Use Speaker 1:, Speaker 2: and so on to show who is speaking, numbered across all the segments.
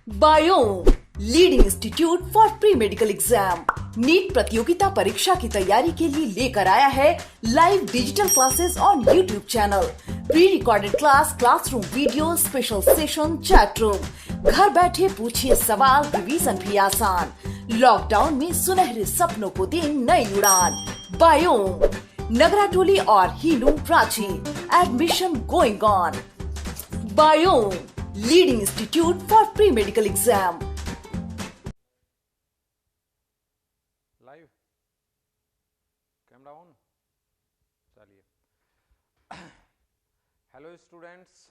Speaker 1: Biome leading institute for pre medical exam NEET प्रतियोगिता परीक्षा की तैयारी के लिए लेकर आया है live digital classes on YouTube channel, pre recorded class, classroom video, special session, chat room. घर बैठे पूछिए सवाल, रिवीजन भी आसान। लॉकडाउन में सुनहरे सपनों को दे नई उड़ान। बायोम नगराटोली और हीलू Prachi, admission going on. Biome leading institute for pre medical exam.
Speaker 2: Live camera on, चलिए। हेलो स्टूडेंट्स,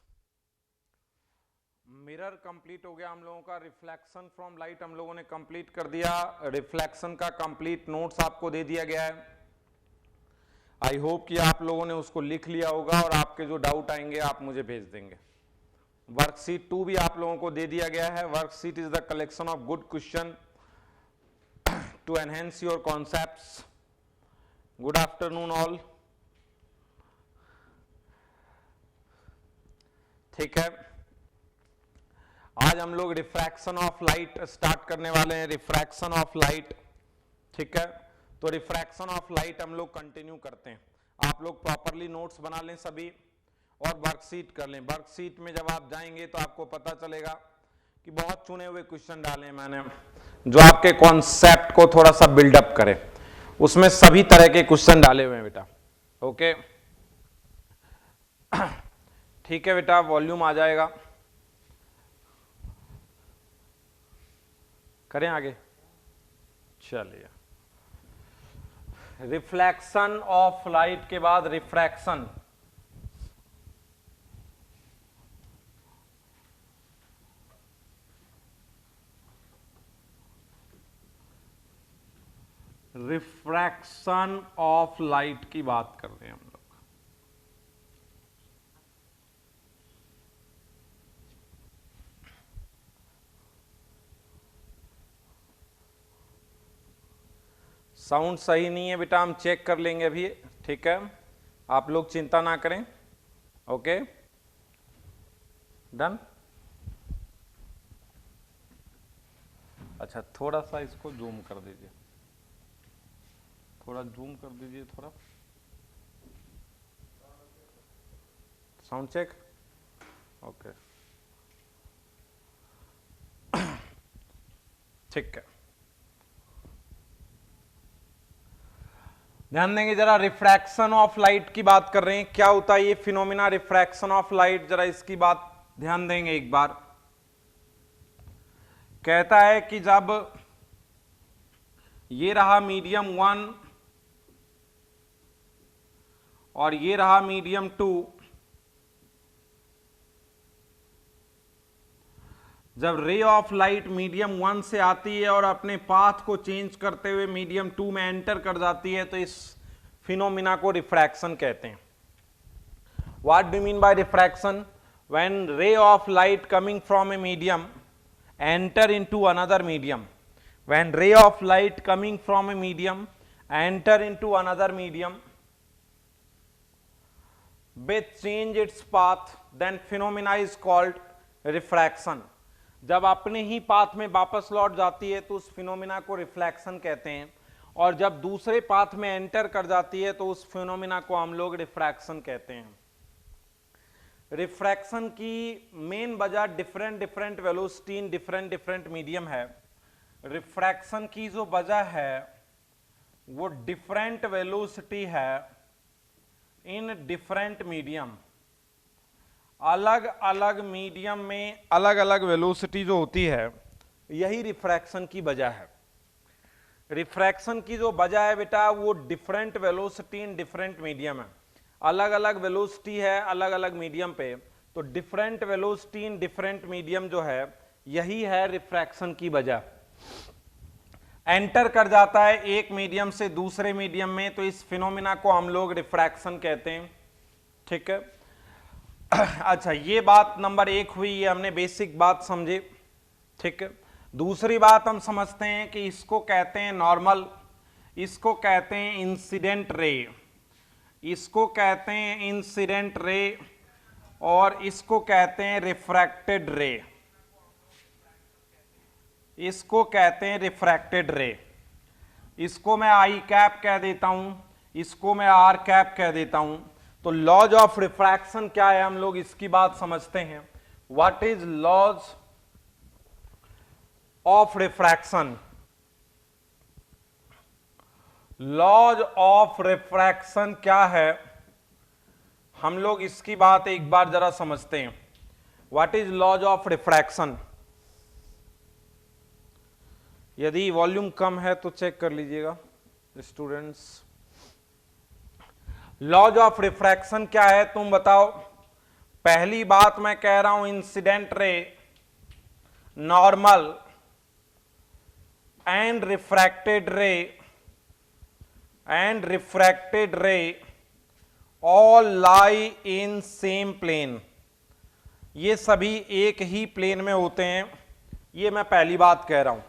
Speaker 2: मिरर कंप्लीट हो गया हम लोगों का। रिफ्लेक्शन फ्रॉम लाइट हम लोगों ने कंप्लीट कर दिया। रिफ्लेक्शन का कंप्लीट नोट्स आपको दे दिया गया है। आई होप कि आप लोगों ने उसको लिख लिया होगा और आपके जो डाउट आएंगे आप मुझे भेज देंगे। वर्कशीट 2 भी आप लोगों को दे दिया गया है। Worksheet is the collection of good question to enhance your concepts. Good afternoon all. ठीक है, आज हम लोग रिफ्रैक्शन ऑफ लाइट स्टार्ट करने वाले हैं। रिफ्रैक्शन ऑफ लाइट, ठीक है। तो रिफ्रैक्शन ऑफ लाइट हम लोग कंटिन्यू करते हैं। आप लोग प्रॉपरली नोट्स बना लें सभी और वर्कशीट कर लें। वर्कशीट में जब आप जाएंगे तो आपको पता चलेगा कि बहुत चुने हुए क्वेश्चन डाले हैं मैंने, जो आपके कॉन्सेप्ट को थोड़ा सा बिल्डअप करे। उसमें सभी तरह के क्वेश्चन डाले हुए हैं बेटा। ओके, ठीक है बेटा, वॉल्यूम आ जाएगा। करें आगे, चलिए। रिफ्लेक्शन ऑफ लाइट के बाद रिफ्रैक्शन। रिफ्रैक्शन ऑफ लाइट की बात कर रहे हैं हम लोग। साउंड सही नहीं है बेटा, हम चेक कर लेंगे अभी, ठीक है। आप लोग चिंता ना करें। Okay, done. अच्छा, थोड़ा सा इसको जूम कर दीजिए, थोड़ा जूम कर दीजिए थोड़ा। साउंड चेक, ओके, ठीक है। ध्यान देंगे जरा, रिफ्रैक्शन ऑफ लाइट की बात कर रहे हैं। क्या होता है ये फिनोमिना रिफ्रैक्शन ऑफ लाइट, जरा इसकी बात ध्यान देंगे एक बार। कहता है कि जब ये रहा मीडियम 1 और ये रहा मीडियम 2, जब रे ऑफ लाइट मीडियम 1 से आती है और अपने पाथ को चेंज करते हुए मीडियम 2 में एंटर कर जाती है, तो इस फिनोमिना को रिफ्रैक्शन कहते हैं। What do mean by refraction? When ray of light coming from a medium enter into another medium, when ray of light coming from a medium enter into another medium with change its path, then phenomena is called refraction। जब अपने ही path में वापस लौट जाती है तो उस phenomena को रिफ्लेक्शन कहते हैं, और जब दूसरे पाथ में एंटर कर जाती है तो उस फिनोमिना को हम लोग रिफ्रैक्शन कहते हैं। रिफ्रैक्शन की मेन वजह different velocity in different medium है। रिफ्रैक्शन की जो वजह है वो डिफरेंट वेलोसिटी है इन डिफरेंट मीडियम। अलग अलग मीडियम में अलग अलग वेलोसिटी जो होती है, यही रिफ्रैक्शन की वजह है। रिफ्रैक्शन की जो वजह है बेटा वो different velocity in different medium है। अलग अलग वेलोसिटी है अलग अलग मीडियम पे, तो different velocity in different medium जो है यही है रिफ्रैक्शन की वजह। एंटर कर जाता है एक मीडियम से दूसरे मीडियम में, तो इस फिनोमिना को हम लोग रिफ्रैक्शन कहते हैं, ठीक है। अच्छा, ये बात नंबर 1 हुई, ये हमने बेसिक बात समझे, ठीक है। दूसरी बात हम समझते हैं कि इसको कहते हैं नॉर्मल, इसको कहते हैं इंसिडेंट रे, इसको कहते हैं इंसिडेंट रे, और इसको कहते हैं रिफ्रैक्टेड रे। इसको कहते हैं रिफ्रैक्टेड रे। इसको मैं आई कैप कह देता हूं, इसको मैं आर कैप कह देता हूं। तो लॉज ऑफ रिफ्रैक्शन क्या है, हम लोग इसकी बात समझते हैं। What is laws of refraction? Laws of refraction क्या है, हम लोग इसकी बात एक बार जरा समझते हैं। What is laws of refraction? यदि वॉल्यूम कम है तो चेक कर लीजिएगा स्टूडेंट्स। लॉज ऑफ रिफ्रैक्शन क्या है तुम बताओ। पहली बात मैं कह रहा हूं, incident ray, normal and refracted ray all lie in same plane. ये सभी एक ही प्लेन में होते हैं, ये मैं पहली बात कह रहा हूं।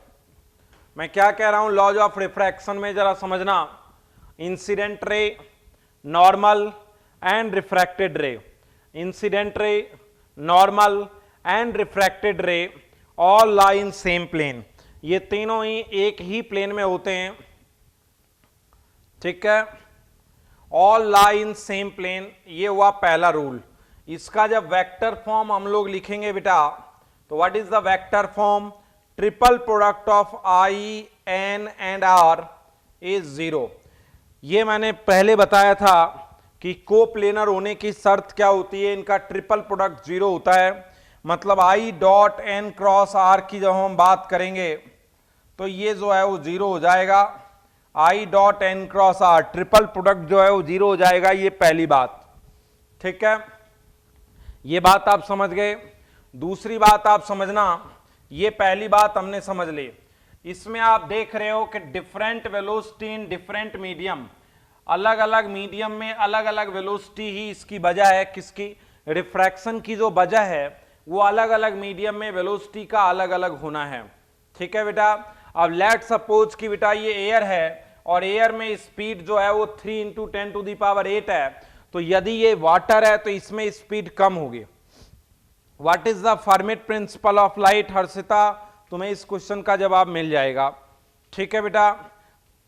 Speaker 2: मैं क्या कह रहा हूं, लॉज ऑफ रिफ्रैक्शन में जरा समझना, incident ray, normal and refracted ray, incident ray, normal and refracted ray all lie in same plane. ये तीनों ही एक ही प्लेन में होते हैं, ठीक है। All lie in same plane, ये हुआ पहला रूल। इसका जब वेक्टर फॉर्म हम लोग लिखेंगे बेटा, तो what is the vector form? Triple product of I N and R is 0। ये मैंने पहले बताया था कि कोप्लेनर होने की शर्त क्या होती है, इनका ट्रिपल प्रोडक्ट 0 होता है। मतलब I dot N cross R की जब हम बात करेंगे तो ये जो है वो 0 हो जाएगा। I dot N cross R triple product जो है वो 0 हो जाएगा, ये पहली बात, ठीक है। ये बात आप समझ गए। दूसरी बात आप समझना, ये पहली बात हमने समझ ली। इसमें आप देख रहे हो कि different velocity in different medium, अलग अलग मीडियम में अलग अलग वेलोसिटी ही इसकी वजह है। किसकी? रिफ्रैक्शन की जो वजह है वो अलग अलग मीडियम में वेलोसिटी का अलग अलग होना है, ठीक है बेटा। अब लेट सपोज कि बेटा ये एयर है और एयर में स्पीड जो है वो 3 × 10⁸ है, तो यदि ये वाटर है तो इसमें स्पीड कम होगी। What is the format principle of light? Harshita, तुम्हें इस क्वेश्चन का जवाब मिल जाएगा, ठीक है बेटा।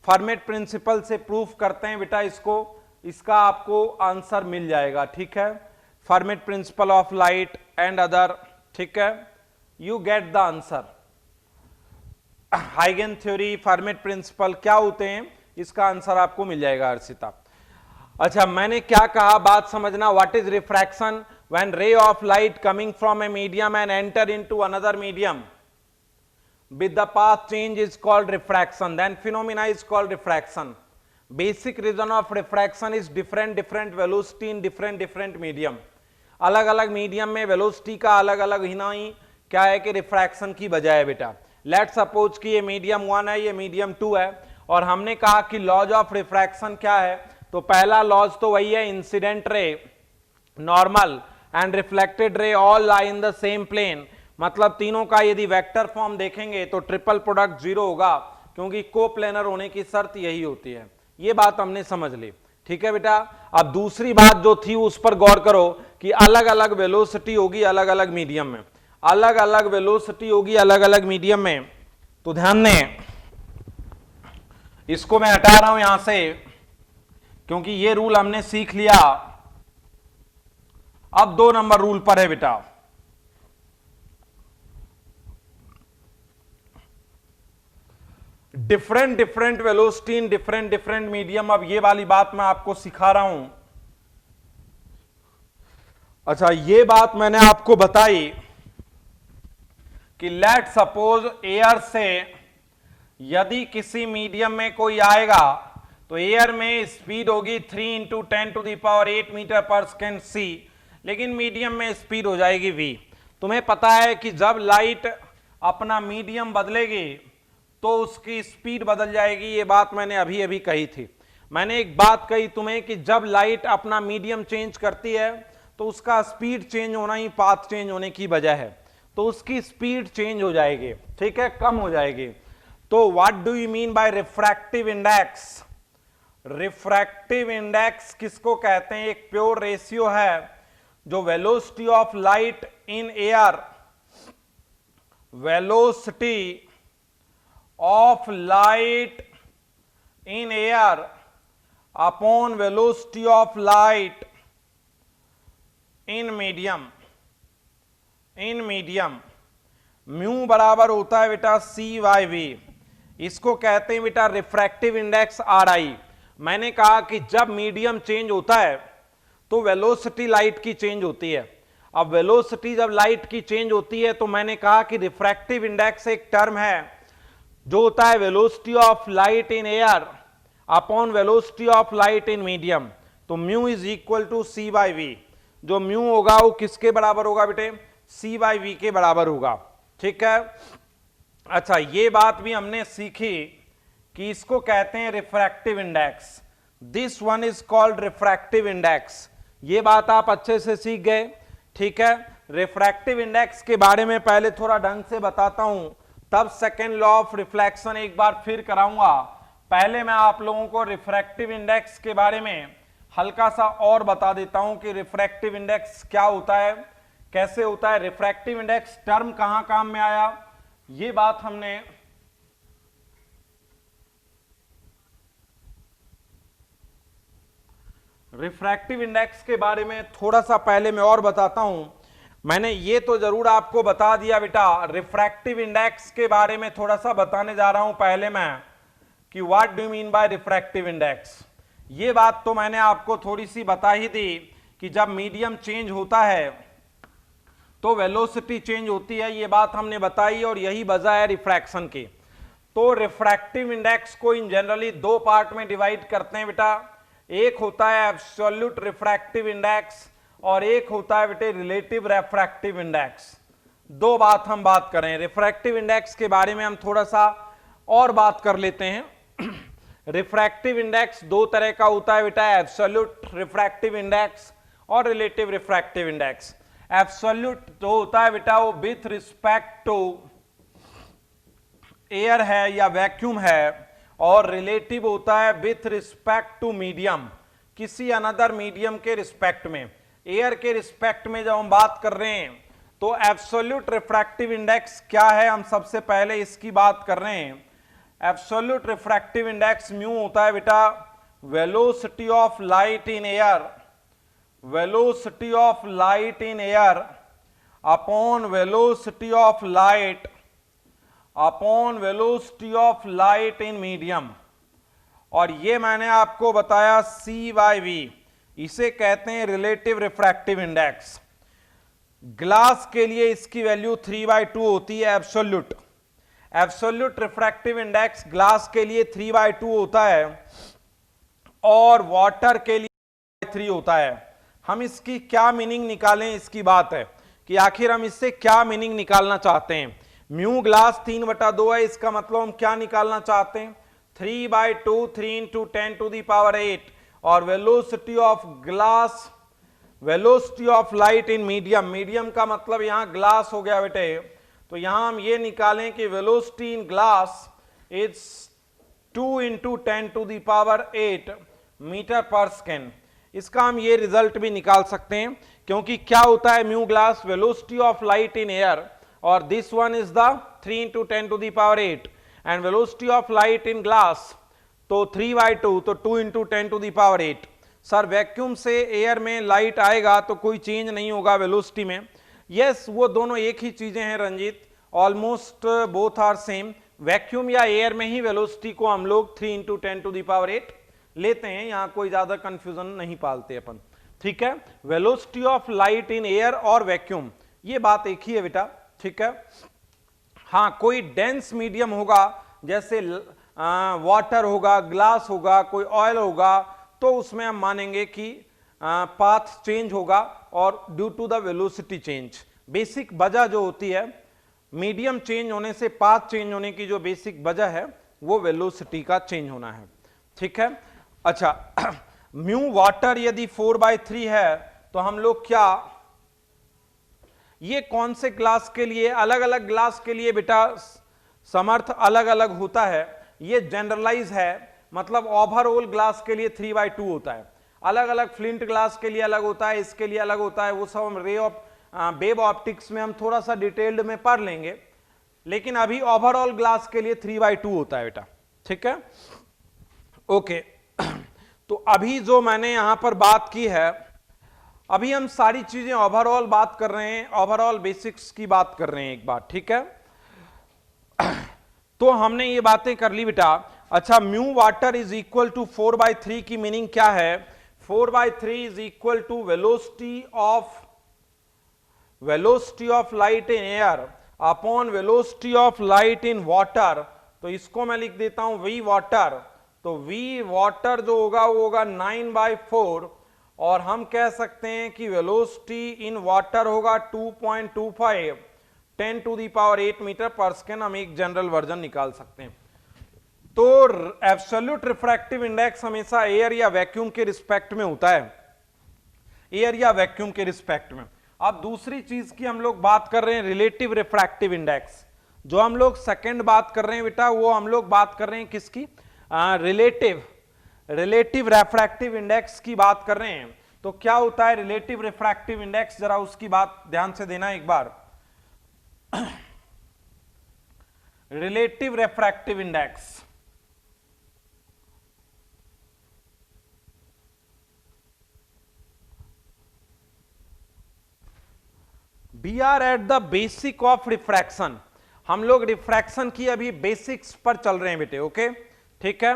Speaker 2: फर्मेट प्रिंसिपल से प्रूफ करते हैं बेटा इसको, इसका आपको आंसर मिल जाएगा, ठीक है। Fermat principle of light and other, ठीक है, यू गेट द आंसर। हाइगन थ्योरी, फर्मेट प्रिंसिपल क्या होते हैं, इसका आंसर आपको मिल जाएगा हर्षिता। अच्छा, मैंने क्या कहा, बात समझना। What is refraction? When ray of light coming from a medium and enter into another medium with the path change is called refraction, then phenomena is called refraction. Basic reason of refraction is different velocity in different medium. अलग अलग medium में velocity का अलग अलग होना ही क्या है कि रिफ्रैक्शन की वजह है बेटा। लेट सपोज कि ये मीडियम 1 है, ये मीडियम 2 है, और हमने कहा कि लॉज ऑफ रिफ्रैक्शन क्या है, तो पहला लॉज तो वही है, incident ray, normal and reflected ray all lie in the same plane. मतलब तीनों का यदि वेक्टर फॉर्म देखेंगे तो ट्रिपल प्रोडक्ट 0 होगा, क्योंकि कोप्लेनर होने की शर्त यही होती है। ये बात हमने समझ ली, ठीक है बेटा। अब दूसरी बात जो थी उस पर गौर करो कि अलग अलग वेलोसिटी होगी अलग अलग मीडियम में, अलग अलग वेलोसिटी होगी अलग अलग मीडियम में। तो ध्यान दें, इसको मैं हटा रहा हूं यहां से, क्योंकि ये रूल हमने सीख लिया। अब 2 नंबर रूल पर है बेटा। Different velocity in different medium. अब ये वाली बात मैं आपको सिखा रहा हूं। अच्छा, ये बात मैंने आपको बताई कि लेट सपोज एयर से यदि किसी मीडियम में कोई आएगा तो एयर में स्पीड होगी 3 × 10⁸ मीटर पर सेकेंड सी, लेकिन मीडियम में स्पीड हो जाएगी v। तुम्हें पता है कि जब लाइट अपना मीडियम बदलेगी तो उसकी स्पीड बदल जाएगी। ये बात मैंने अभी अभी कही थी। मैंने एक बात कही तुम्हें कि जब लाइट अपना मीडियम चेंज करती है तो उसका स्पीड चेंज होना ही पाथ चेंज होने की वजह है, तो उसकी स्पीड चेंज हो जाएगी, ठीक है, कम हो जाएगी। तो what do you mean bye refractive index? Refractive index किसको कहते हैं? एक प्योर रेशियो है जो velocity of light in air, velocity of light in air upon velocity of light in medium mu बराबर होता है बेटा सी बाई वी। इसको कहते हैं बेटा रिफ्रैक्टिव इंडेक्स आर आई। मैंने कहा कि जब मीडियम चेंज होता है तो वेलोसिटी लाइट की चेंज होती है। अब वेलोसिटी जब लाइट की चेंज होती है तो मैंने कहा कि रिफ्रैक्टिव इंडेक्स एक टर्म है जो होता है velocity of light in air upon velocity of light in medium. तो mu is equal to c by v. जो म्यू होगा वो किसके बराबर होगा बेटे? सी बाई वी के बराबर होगा। ठीक है। अच्छा, ये बात भी हमने सीखी कि इसको कहते हैं refractive index. This one is called refractive index. ये बात आप अच्छे से सीख गए। ठीक है। रिफ्रैक्टिव इंडेक्स के बारे में पहले थोड़ा ढंग से बताता हूं, तब सेकेंड लॉ ऑफ रिफ्लेक्शन एक बार फिर कराऊंगा। पहले मैं आप लोगों को रिफ्रैक्टिव इंडेक्स के बारे में हल्का सा और बता देता हूं कि रिफ्रैक्टिव इंडेक्स क्या होता है, कैसे होता है। रिफ्रैक्टिव इंडेक्स टर्म कहां काम में आया, ये बात हमने रिफ्रैक्टिव इंडेक्स के बारे में थोड़ा सा पहले मैं और बताता हूं। मैंने ये तो जरूर आपको बता दिया बेटा, रिफ्रैक्टिव इंडेक्स के बारे में थोड़ा सा बताने जा रहा हूं पहले मैं कि what do mean by refractive index. ये बात तो मैंने आपको थोड़ी सी बता ही दी कि जब मीडियम चेंज होता है तो वेलोसिटी चेंज होती है, ये बात हमने बताई और यही वजह है रिफ्रैक्शन की। तो रिफ्रैक्टिव इंडेक्स को इन जनरली दो पार्ट में डिवाइड करते हैं बेटा। एक होता है एब्सोल्यूट रिफ्रैक्टिव इंडेक्स और एक होता है बेटे रिलेटिव रिफ्रैक्टिव इंडेक्स। दो बात हम बात करें। रिफ्रैक्टिव इंडेक्स के बारे में हम थोड़ा सा और बात कर लेते हैं। रिफ्रैक्टिव इंडेक्स दो तरह का होता है बेटा, एब्सोल्यूट रिफ्रैक्टिव इंडेक्स और रिलेटिव रिफ्रैक्टिव इंडेक्स। एब्सोल्यूट जो होता है बेटा वो विथ रिस्पेक्ट टू एयर है या वैक्यूम है, और रिलेटिव होता है विथ रिस्पेक्ट टू मीडियम, किसी अनदर मीडियम के रिस्पेक्ट में। एयर के रिस्पेक्ट में जब हम बात कर रहे हैं तो एब्सोल्यूट रिफ्रैक्टिव इंडेक्स क्या है, हम सबसे पहले इसकी बात कर रहे हैं। एब्सोल्यूट रिफ्रैक्टिव इंडेक्स म्यू होता है बेटा velocity of light in air, velocity of light in air upon velocity of light upon velocity of light in medium. और ये मैंने आपको बताया सी बाई वी, इसे कहते हैं रिलेटिव रिफ्रैक्टिव इंडेक्स। ग्लास के लिए इसकी वैल्यू 3/2 होती है absolute. Absolute refractive index glass के लिए 3/2 होता है और वाटर के लिए 3 होता है। हम इसकी क्या मीनिंग निकालें, इसकी बात है कि आखिर हम इससे क्या मीनिंग निकालना चाहते हैं। म्यू ग्लास 3/2 है, इसका मतलब हम क्या निकालना चाहते हैं 3/2, 3 × 10⁸ और velocity of glass, velocity of light in medium, medium का मतलब यहां ग्लास हो गया बेटे। तो यहां हम ये निकालें कि velocity in glass is 2 × 10⁸ metre per second. इसका हम ये रिजल्ट भी निकाल सकते हैं, क्योंकि क्या होता है mu glass velocity of light in air, और this one is the 3 × 10⁸ and velocity of light in glass तो 3/2, तो 2 × 10⁸। सर वैक्यूम से एयर में लाइट आएगा तो कोई चेंज नहीं होगा वेलोसिटी में। यस, वो दोनों एक ही चीजें हैं Ranjit, almost both are same. Vacuum या एयर में ही वेलोसिटी को हम लोग 3 × 10⁸ लेते हैं, यहां कोई ज्यादा कंफ्यूजन नहीं पालते अपन। ठीक है, velocity of light in air और वैक्यूम ये बात एक ही है बेटा। ठीक है। हाँ, कोई डेंस मीडियम होगा जैसे वाटर होगा, ग्लास होगा, कोई ऑयल होगा, तो उसमें हम मानेंगे कि पाथ चेंज होगा और due to the velocity change. Basic वजह जो होती है मीडियम चेंज होने से, पाथ चेंज होने की जो बेसिक वजह है वो वेलोसिटी का चेंज होना है। ठीक है। अच्छा, म्यू वाटर यदि 4/3 है तो हम लोग क्या, ये कौन से ग्लास के लिए, अलग अलग ग्लास के लिए बेटा समर्थ अलग अलग होता है, ये जनरलाइज है, मतलब ओवरऑल ग्लास के लिए 3/2 होता है। अलग अलग फ्लिंट ग्लास के लिए अलग होता है, इसके लिए अलग होता है, वो सब हम वेव ऑप्टिक्स में हम थोड़ा सा डिटेल्ड में पढ़ लेंगे। लेकिन अभी ओवरऑल ग्लास के लिए 3/2 होता है बेटा, ठीक है। ओके तो अभी जो मैंने यहां पर बात की है, अभी हम सारी चीजें ओवरऑल बात कर रहे हैं, ओवरऑल बेसिक्स की बात कर रहे हैं एक बार, ठीक है। तो हमने ये बातें कर ली बेटा। अच्छा, mu water is equal to 4/3 की मीनिंग क्या है? 4/3 is equal to velocity of light in air upon velocity of light in water. तो इसको मैं लिख देता हूं वी वाटर। तो वी वाटर जो होगा वो होगा 9/4, और हम कह सकते हैं कि वेलोसिटी इन वाटर होगा 2.25 10⁸ मीटर पर सेकेंड। हम एक जनरल वर्जन निकाल सकते हैं। तो एब्सोल्यूट रिफ्रैक्टिव इंडेक्स हमेशा एयर या वैक्यूम के रिस्पेक्ट में होता है, एयर या वैक्यूम के रिस्पेक्ट में। अब दूसरी चीज की हम लोग बात कर रहे हैं रिलेटिव रिफ्रैक्टिव इंडेक्स। जो हम लोग सेकंड बात कर रहे हैं बेटा, वो हम लोग बात कर रहे हैं किसकी? रिलेटिव रिफ्रैक्टिव इंडेक्स की बात कर रहे हैं। तो क्या होता है रिलेटिव रिफ्रैक्टिव इंडेक्स, जरा उसकी बात ध्यान से देना एक बार। Relative refractive index we are at the basic of refraction. हम लोग रिफ्रैक्शन की अभी बेसिक्स पर चल रहे हैं बेटे, ओके ठीक है।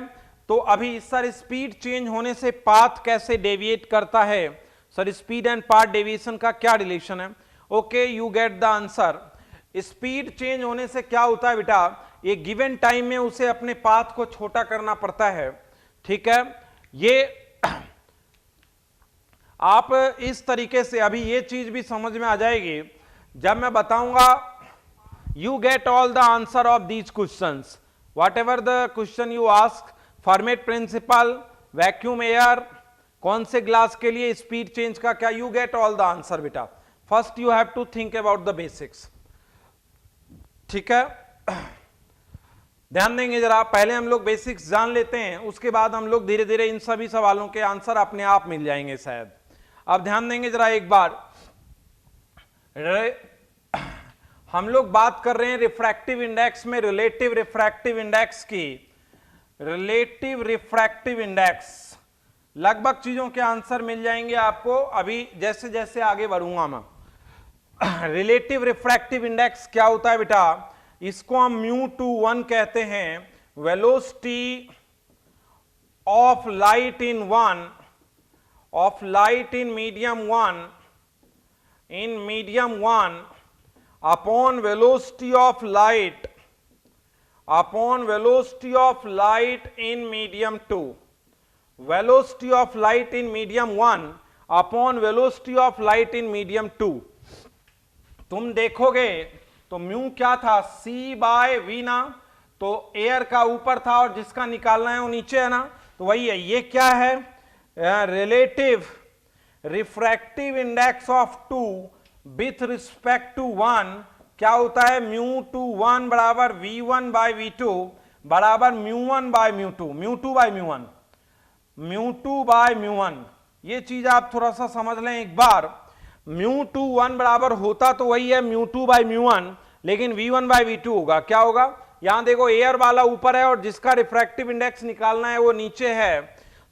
Speaker 2: तो अभी सर स्पीड चेंज होने से पाथ कैसे डेविएट करता है? Sir speed and path deviation का क्या रिलेशन है? Okay you get the answer. Speed change होने से क्या होता है बेटा, एक गिवन टाइम में उसे अपने पाथ को छोटा करना पड़ता है, ठीक है। ये आप इस तरीके से अभी ये चीज भी समझ में आ जाएगी जब मैं बताऊंगा। You get all the answer of these questions whatever the question you ask. Fermat principle, vacuum air, कौन से ग्लास के लिए स्पीड चेंज का क्या, you get all the answer बेटा। First you have to think about the basics, ठीक है। ध्यान देंगे जरा, पहले हम लोग बेसिक्स जान लेते हैं, उसके बाद हम लोग धीरे धीरे इन सभी सवालों के आंसर अपने आप मिल जाएंगे शायद। अब ध्यान देंगे जरा एक बार, हम लोग बात कर रहे हैं रिफ्रैक्टिव इंडेक्स में रिलेटिव रिफ्रैक्टिव इंडेक्स की। रिलेटिव रिफ्रैक्टिव इंडेक्स लगभग चीजों के आंसर मिल जाएंगे आपको अभी जैसे जैसे आगे बढ़ूंगा मैं। रिलेटिव रिफ्रैक्टिव इंडेक्स क्या होता है बेटा? इसको हम μ2 कहते हैं, velocity of light in medium 1 upon velocity of light in medium 2। Velocity of light in medium 1 upon velocity of light in medium 2। तुम देखोगे तो म्यू क्या था? c/v ना, तो एयर का ऊपर था और जिसका निकालना है वो नीचे है ना, तो वही है। ये क्या है? Relative refractive index of 2 with respect to 1 क्या होता है? μ2 बराबर v1/v2 बराबर μ1/μ2, μ2/μ1। ये चीज आप थोड़ा सा समझ लें एक बार। μ2 बराबर होता तो वही है μ2/μ1, लेकिन v1/v2 होगा। क्या होगा? यहां देखो एयर वाला ऊपर है और जिसका रिफ्रैक्टिव इंडेक्स निकालना है वो नीचे है,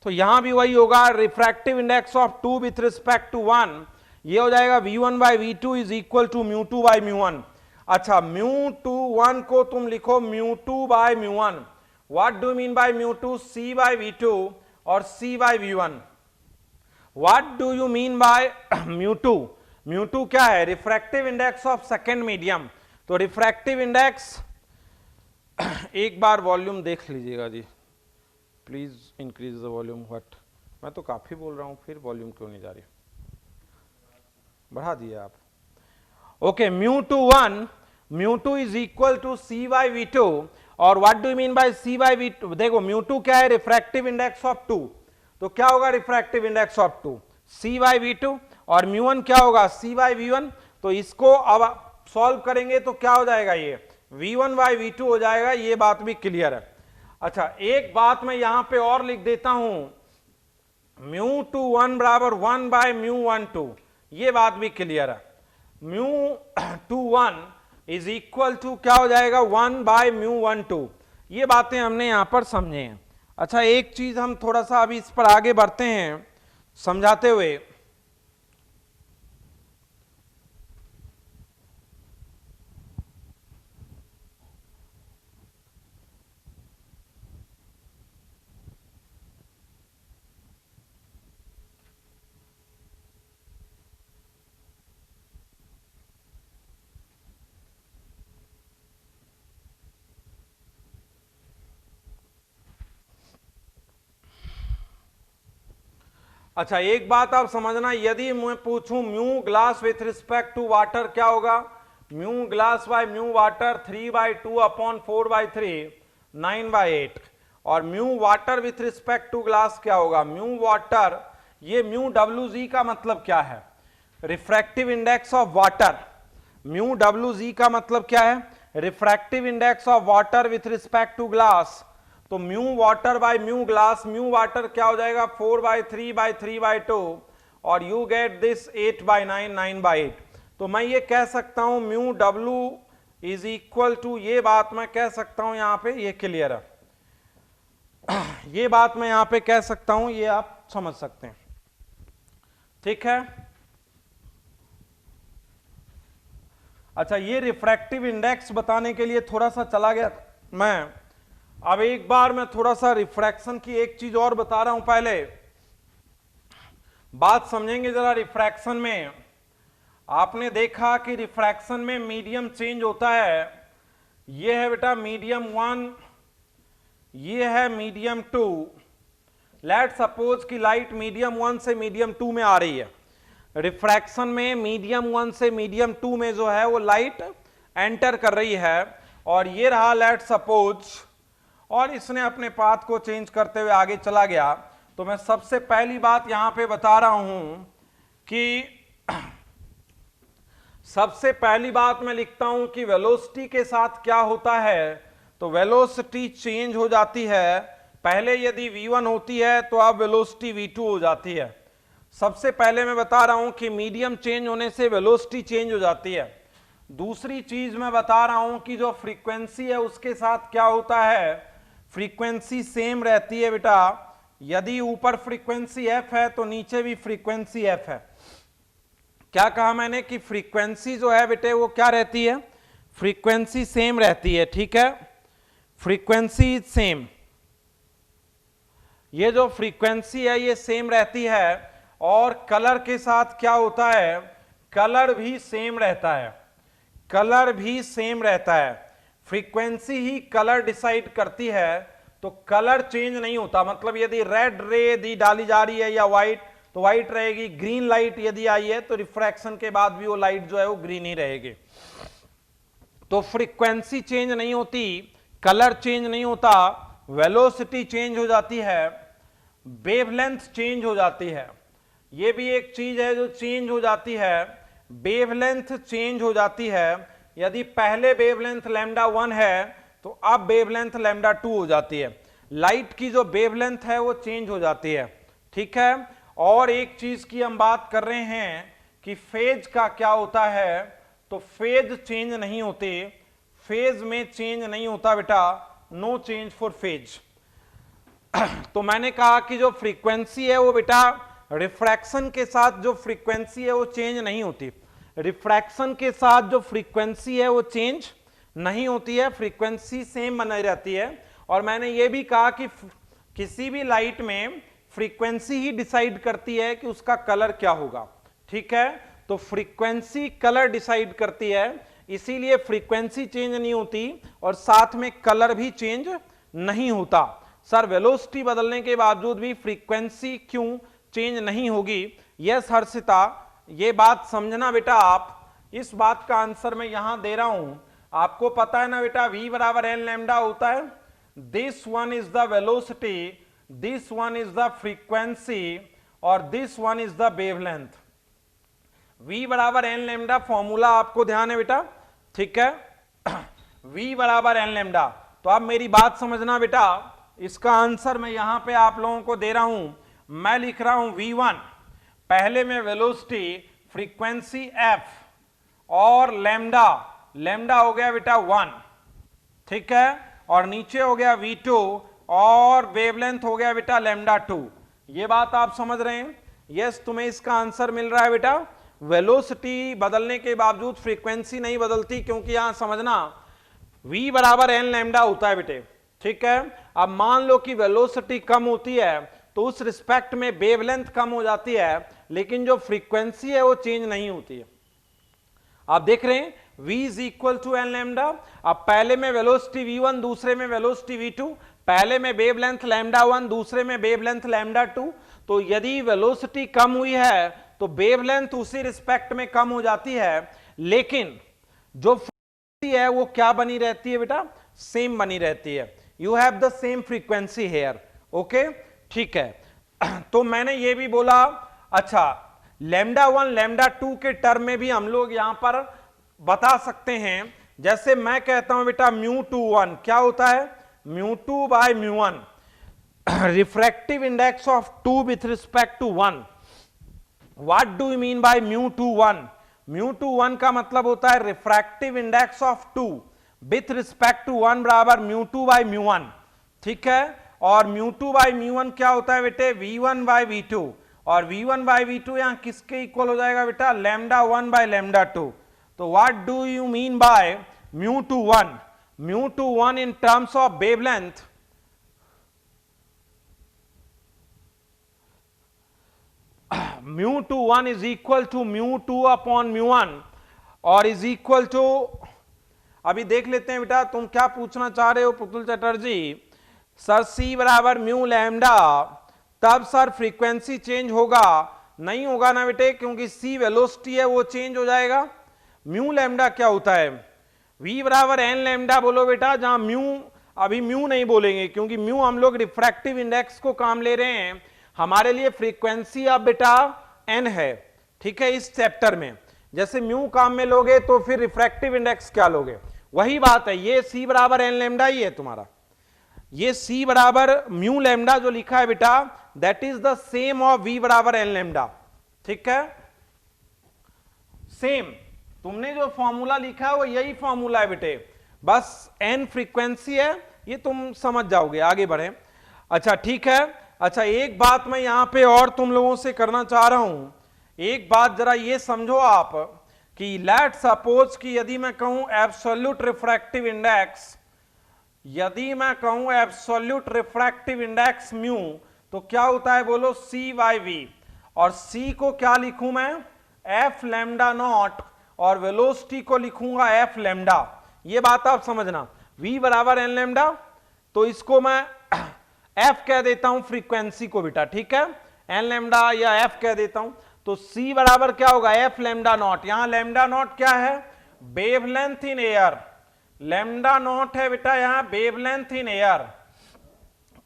Speaker 2: तो यहां भी वही होगा। Refractive index of 2 with respect to 1 ये हो जाएगा v1/v2 इज इक्वल टू μ2/μ1। अच्छा, μ2 को तुम लिखो μ2/μ1। What do mean by μ2? c/v2 और c/v1। What do you mean by μ2? μ2 क्या है? Refractive index of second medium. तो रिफ्रैक्टिव इंडेक्स एक बार वॉल्यूम देख लीजिएगा जी, please increase the volume. What, मैं तो काफी बोल रहा हूं, फिर वॉल्यूम क्यों नहीं जा रही? बढ़ा दिया आप। Okay, μ2 is equal to c/v2। और what do you mean by c/v2? देखो μ2 क्या है? रिफ्रैक्टिव इंडेक्स ऑफ 2, तो क्या होगा रिफ्रैक्टिव इंडेक्स ऑफ 2? c/v2। और μ1 क्या होगा? c/v1। तो इसको अब सॉल्व करेंगे तो क्या हो जाएगा? ये v1/v2 हो जाएगा। ये बात भी क्लियर है। अच्छा, एक बात मैं यहां पे और लिख देता हूं, μ21 बराबर 1/μ12। ये बात भी क्लियर है। μ21 इज इक्वल टू क्या हो जाएगा 1/μ12। ये बातें हमने यहां पर समझे हैं। अच्छा, एक चीज हम थोड़ा सा अभी इस पर आगे बढ़ते हैं समझाते हुए। अच्छा, एक बात आप समझना, यदि मैं पूछूं mu glass with respect to water क्या होगा, mu glass by mu water 3/2/4/3 9/8, और mu water with respect to glass क्या होगा, म्यू वाटर, ये म्यू WG का मतलब क्या है, refractive index of water. Mu WG का मतलब क्या है, refractive index of water with respect to glass. तो mu water by mu glass, mu water क्या हो जाएगा 4/3/3/2, और यू गेट दिस 8/9 9/8। तो मैं ये कह सकता हूं mu W is equal to, ये बात मैं कह सकता हूं यहां पे, ये क्लियर है, ये बात मैं यहां पे कह सकता हूं, ये आप समझ सकते हैं, ठीक है। अच्छा, ये रिफ्रैक्टिव इंडेक्स बताने के लिए थोड़ा सा चला गया मैं। अब एक बार मैं थोड़ा सा रिफ्रैक्शन की एक चीज और बता रहा हूं, पहले बात समझेंगे जरा। रिफ्रैक्शन में आपने देखा कि रिफ्रैक्शन में मीडियम चेंज होता है। ये है बेटा मीडियम 1, ये है मीडियम 2। लेट सपोज कि लाइट मीडियम 1 से मीडियम 2 में आ रही है। रिफ्रैक्शन में मीडियम 1 से मीडियम 2 में जो है वो लाइट एंटर कर रही है, और ये रहा लेट सपोज, और इसने अपने पाथ को चेंज करते हुए आगे चला गया। तो मैं सबसे पहली बात यहां पे बता रहा हूं कि सबसे पहली बात मैं लिखता हूं कि वेलोसिटी के साथ क्या होता है, तो वेलोसिटी चेंज हो जाती है। पहले यदि v1 होती है तो अब वेलोसिटी v2 हो जाती है। सबसे पहले मैं बता रहा हूं कि मीडियम चेंज होने से वेलोसिटी चेंज हो जाती है। दूसरी चीज मैं बता रहा हूं कि जो फ्रीक्वेंसी है उसके साथ क्या होता है, फ्रीक्वेंसी सेम रहती है बेटा। यदि ऊपर फ्रीक्वेंसी f है तो नीचे भी फ्रीक्वेंसी f है। क्या कहा मैंने कि फ्रीक्वेंसी जो है बेटे वो क्या रहती है, फ्रीक्वेंसी सेम रहती है, ठीक है, फ्रीक्वेंसी सेम। ये जो फ्रीक्वेंसी है ये सेम रहती है, और कलर के साथ क्या होता है, कलर भी सेम रहता है, कलर भी सेम रहता है। फ्रीक्वेंसी ही कलर डिसाइड करती है, तो कलर चेंज नहीं होता। मतलब यदि रेड रे यदि डाली जा रही है या व्हाइट, तो व्हाइट रहेगी। ग्रीन लाइट यदि आई है तो रिफ्रैक्शन के बाद भी वो लाइट जो है वो ग्रीन ही रहेगी। तो फ्रीक्वेंसी चेंज नहीं होती, कलर चेंज नहीं होता, वेलोसिटी चेंज हो जाती है, वेवलेंथ चेंज हो जाती है। ये भी एक चीज है जो चेंज हो जाती है, वेवलेंथ चेंज हो जाती है। यदि पहले वेवलेंथ λ1 है तो अब वेवलेंथ λ2 हो जाती है। लाइट की जो वेवलेंथ है वो चेंज हो जाती है, ठीक है। और एक चीज की हम बात कर रहे हैं कि फेज का क्या होता है, तो फेज चेंज नहीं होते, फेज में चेंज नहीं होता बेटा, नो चेंज फॉर फेज। तो मैंने कहा कि जो फ्रीक्वेंसी है वो बेटा रिफ्रैक्शन के साथ जो फ्रीक्वेंसी है वो चेंज नहीं होती, रिफ्रैक्शन के साथ जो फ्रीक्वेंसी है वो चेंज नहीं होती है, फ्रीक्वेंसी सेम बनी रहती है। और मैंने ये भी कहा कि किसी भी लाइट में फ्रीक्वेंसी ही डिसाइड करती है कि उसका कलर क्या होगा, ठीक है। तो फ्रीक्वेंसी कलर डिसाइड करती है, इसीलिए फ्रीक्वेंसी चेंज नहीं होती और साथ में कलर भी चेंज नहीं होता। सर वेलोसिटी बदलने के बावजूद भी फ्रीक्वेंसी क्यों चेंज नहीं होगी? यस हर्षिता, ये बात समझना बेटा। आप इस बात का आंसर मैं यहां दे रहा हूं। आपको पता है ना बेटा v बराबर एन लैम्डा होता है। This one is the velocity, this one is the frequency और this one is the wavelength. v बराबर एन लैम्डा फॉर्मूला आपको ध्यान है बेटा, ठीक है। v बराबर एन लैम्डा। तो आप मेरी बात समझना बेटा, इसका आंसर मैं यहां पे आप लोगों को दे रहा हूं। मैं लिख रहा हूं v1, पहले में वेलोसिटी, फ्रीक्वेंसी f और लैम्डा लैम्डा हो गया बेटा 1, ठीक है, और नीचे हो गया v2 और वेवलेंथ हो गया बेटा लैम्डा 2। ये बात आप समझ रहे हैं? यस, तुम्हें इसका आंसर मिल रहा है बेटा। वेलोसिटी बदलने के बावजूद फ्रीक्वेंसी नहीं बदलती, क्योंकि यहां समझना v बराबर एन लैम्डा होता है बेटे, ठीक है। अब मान लो कि वेलोसिटी कम होती है तो उस रिस्पेक्ट में वेवलेंथ कम हो जाती है, लेकिन जो फ्रीक्वेंसी है वो चेंज नहीं होती है। आप देख रहे हैं v is equal to N lambda. अब पहले में वेलोसिटी v1, दूसरे में वेलोसिटी v2, पहले में वेवलेंथ लैम्डा 1, दूसरे में वेवलेंथ लैम्डा 2। तो यदि वेलोसिटी कम हुई है तो वेवलेंथ उसी रिस्पेक्ट में कम हो जाती है, लेकिन जो फ्रीक्वेंसी है वो क्या बनी रहती है बेटा? सेम बनी रहती है। You have the same frequency here, okay, ठीक है। तो मैंने ये भी बोला, अच्छा लैम्डा 1 लैम्डा 2 के टर्म में भी हम लोग यहां पर बता सकते हैं। जैसे मैं कहता हूं बेटा μ21 क्या होता है? μ2 by μ1, refractive index of 2 with respect to 1। What do you mean by μ21? μ21 का मतलब होता है refractive index of 2 with respect to 1 बराबर μ2 बाय μ1, ठीक है। और μ2 बाय μ1 क्या होता है बेटे? v1 बाय v2, और v1 बाय v2 यहां किसके इक्वल हो जाएगा बेटा? Lambda 1 by lambda 2। तो what do you mean by μ21? μ21 in terms of wavelength μ21 is equal to μ2 upon μ1 और इज इक्वल टू, अभी देख लेते हैं बेटा तुम क्या पूछना चाह रहे हो पुतुल चटर्जी। सर c बराबर म्यू लैम्डा, तब सर फ्रीक्वेंसी चेंज होगा? नहीं होगा ना बेटे, क्योंकि c वेलोसिटी है वो चेंज हो जाएगा। म्यू लैम्डा क्या होता है? v बराबर एन लैम्डा बोलो बेटा, जहां म्यू अभी म्यू नहीं बोलेंगे, क्योंकि म्यू हम लोग रिफ्रैक्टिव इंडेक्स को काम ले रहे हैं। हमारे लिए फ्रीक्वेंसी अब बेटा n है, ठीक है, इस चैप्टर में। जैसे म्यू काम में लोगे तो फिर रिफ्रैक्टिव इंडेक्स क्या लोगे? वही बात है। ये c बराबर एन लैम्डा ही है तुम्हारा। ये c बराबर म्यू लैम्डा जो लिखा है बेटा, that is the same of v बराबर एन लैम्डा, ठीक है, सेम। तुमने जो फॉर्मूला लिखा है वो यही फॉर्मूला है बेटे, बस n फ्रीक्वेंसी है, ये तुम समझ जाओगे। आगे बढ़े। अच्छा ठीक है। अच्छा एक बात मैं यहां पे और तुम लोगों से करना चाह रहा हूं, एक बात जरा ये समझो आप कि लेट सपोज कि यदि मैं कहूं एब्सोल्यूट रिफ्रैक्टिव इंडेक्स, यदि मैं कहूं एब्सोल्यूट रिफ्रैक्टिव इंडेक्स म्यू, तो क्या होता है बोलो? c बाई वी, और c को क्या लिखूं मैं? f लैम्डा नॉट, और वेलोसिटी को लिखूंगा f लैम्डा। ये बात आप समझना। v बराबर एन लैम्डा, तो इसको मैं f कह देता हूं फ्रीक्वेंसी को बेटा, ठीक है, एन लैम्डा या f कह देता हूं। तो c बराबर क्या होगा? f lambda naught. यहां लैम्डा नॉट क्या है? Wavelength in air. Lambda naught है बेटा यहां वेवलेंथ इन एयर,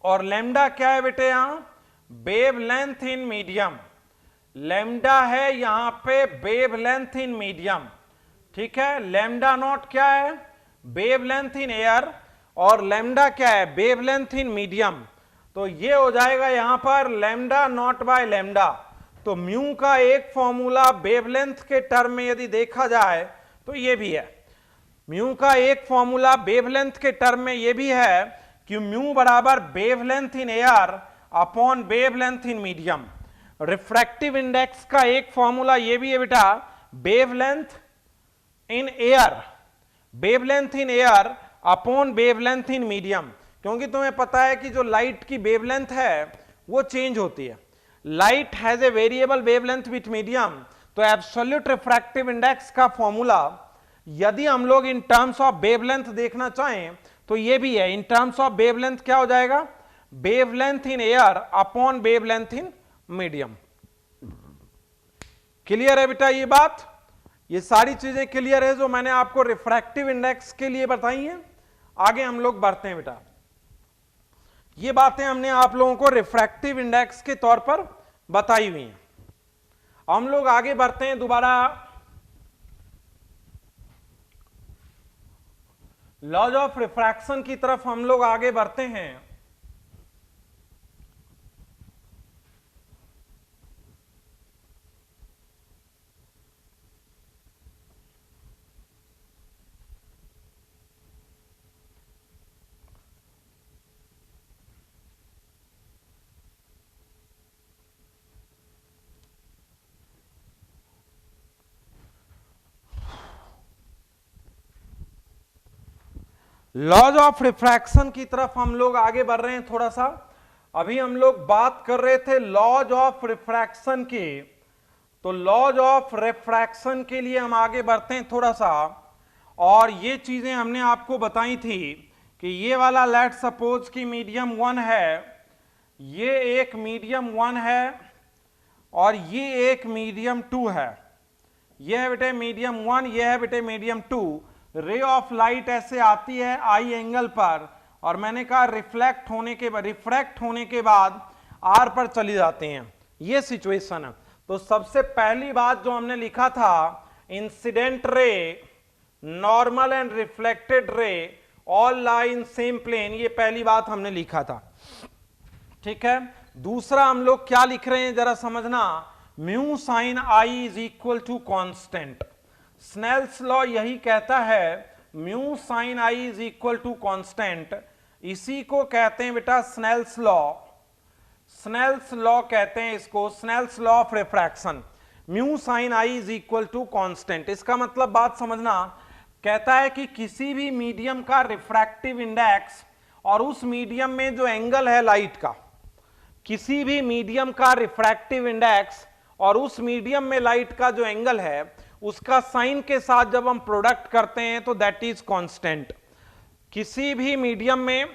Speaker 2: और लैम्डा क्या है बेटे? यहां वेवलेंथ इन मीडियम। लैम्डा है यहां पे वेवलेंथ इन मीडियम, ठीक है। लैम्डा नॉट क्या है? वेवलेंथ इन एयर, और लैम्डा क्या है? वेवलेंथ इन मीडियम। तो ये हो जाएगा यहां पर लैम्डा नॉट बाय लैम्डा। तो म्यू का एक फॉर्मूला वेवलेंथ के टर्म में यदि देखा जाए तो ये भी है। म्यू का एक फॉर्मूला वेवलेंथ के टर्म में ये भी है कि म्यू बराबर wavelength in air upon wavelength in medium. Refractive index का एक फॉर्मूला ये भी है बेटा, wavelength in air, wavelength in air upon wavelength in medium. क्योंकि तुम्हें पता है कि जो लाइट की वेवलेंथ है वो चेंज होती है। Light has a variable wavelength with medium. तो एब्सोल्यूट रिफ्रैक्टिव इंडेक्स का फॉर्मूला यदि हम लोग इन टर्म्स ऑफ वेवलेंथ देखना चाहें तो ये भी है। इन टर्म्स ऑफ वेवलेंथ क्या हो जाएगा? Wavelength in air upon wavelength in medium. Clear है बेटा ये बात? ये सारी चीजें क्लियर है जो मैंने आपको रिफ्रैक्टिव इंडेक्स के लिए बताई हैं। आगे हम लोग बढ़ते हैं बेटा। ये बातें हमने आप लोगों को रिफ्रैक्टिव इंडेक्स के तौर पर बताई हुई हैं। हम लोग आगे बढ़ते हैं दोबारा लॉज ऑफ रिफ्रैक्शन की तरफ हम लोग आगे बढ़ते हैं। लॉज ऑफ रिफ्रैक्शन की तरफ हम लोग आगे बढ़ रहे हैं थोड़ा सा। अभी हम लोग बात कर रहे थे लॉज ऑफ रिफ्रैक्शन की, तो लॉज ऑफ रिफ्रैक्शन के लिए हम आगे बढ़ते हैं थोड़ा सा। और ये चीजें हमने आपको बताई थी कि ये वाला लेट सपोज कि मीडियम 1 है, ये एक मीडियम 1 है और ये एक मीडियम 2 है। ये है बेटे मीडियम 1, ये है बेटे मीडियम 2। रे ऑफ लाइट ऐसे आती है आई एंगल पर, और मैंने कहा रिफ्रैक्ट होने के बाद आर पर चली जाते हैं, ये सिचुएशन है। तो सबसे पहली बात जो हमने लिखा था, incident ray, normal and reflected ray all lie in same plane, ये पहली बात हमने लिखा था। ठीक है, दूसरा हम लोग क्या लिख रहे हैं जरा समझना, mu sine I is equal to constant. Snell's law यही कहता है, mu sine I is equal to constant. इसी को कहते हैं बेटा स्नेल्स लॉ। स्नेल्स लॉ कहते हैं इसको, Snell's law of refraction. Mu sine I is equal to constant, इसका मतलब बात समझना, कहता है कि किसी भी मीडियम का रिफ्रैक्टिव इंडेक्स और उस मीडियम में जो एंगल है लाइट का, किसी भी मीडियम का रिफ्रैक्टिव इंडेक्स और उस मीडियम में लाइट का जो एंगल है, उसका साइन के साथ जब हम प्रोडक्ट करते हैं तो दैट इज कांस्टेंट। किसी भी मीडियम में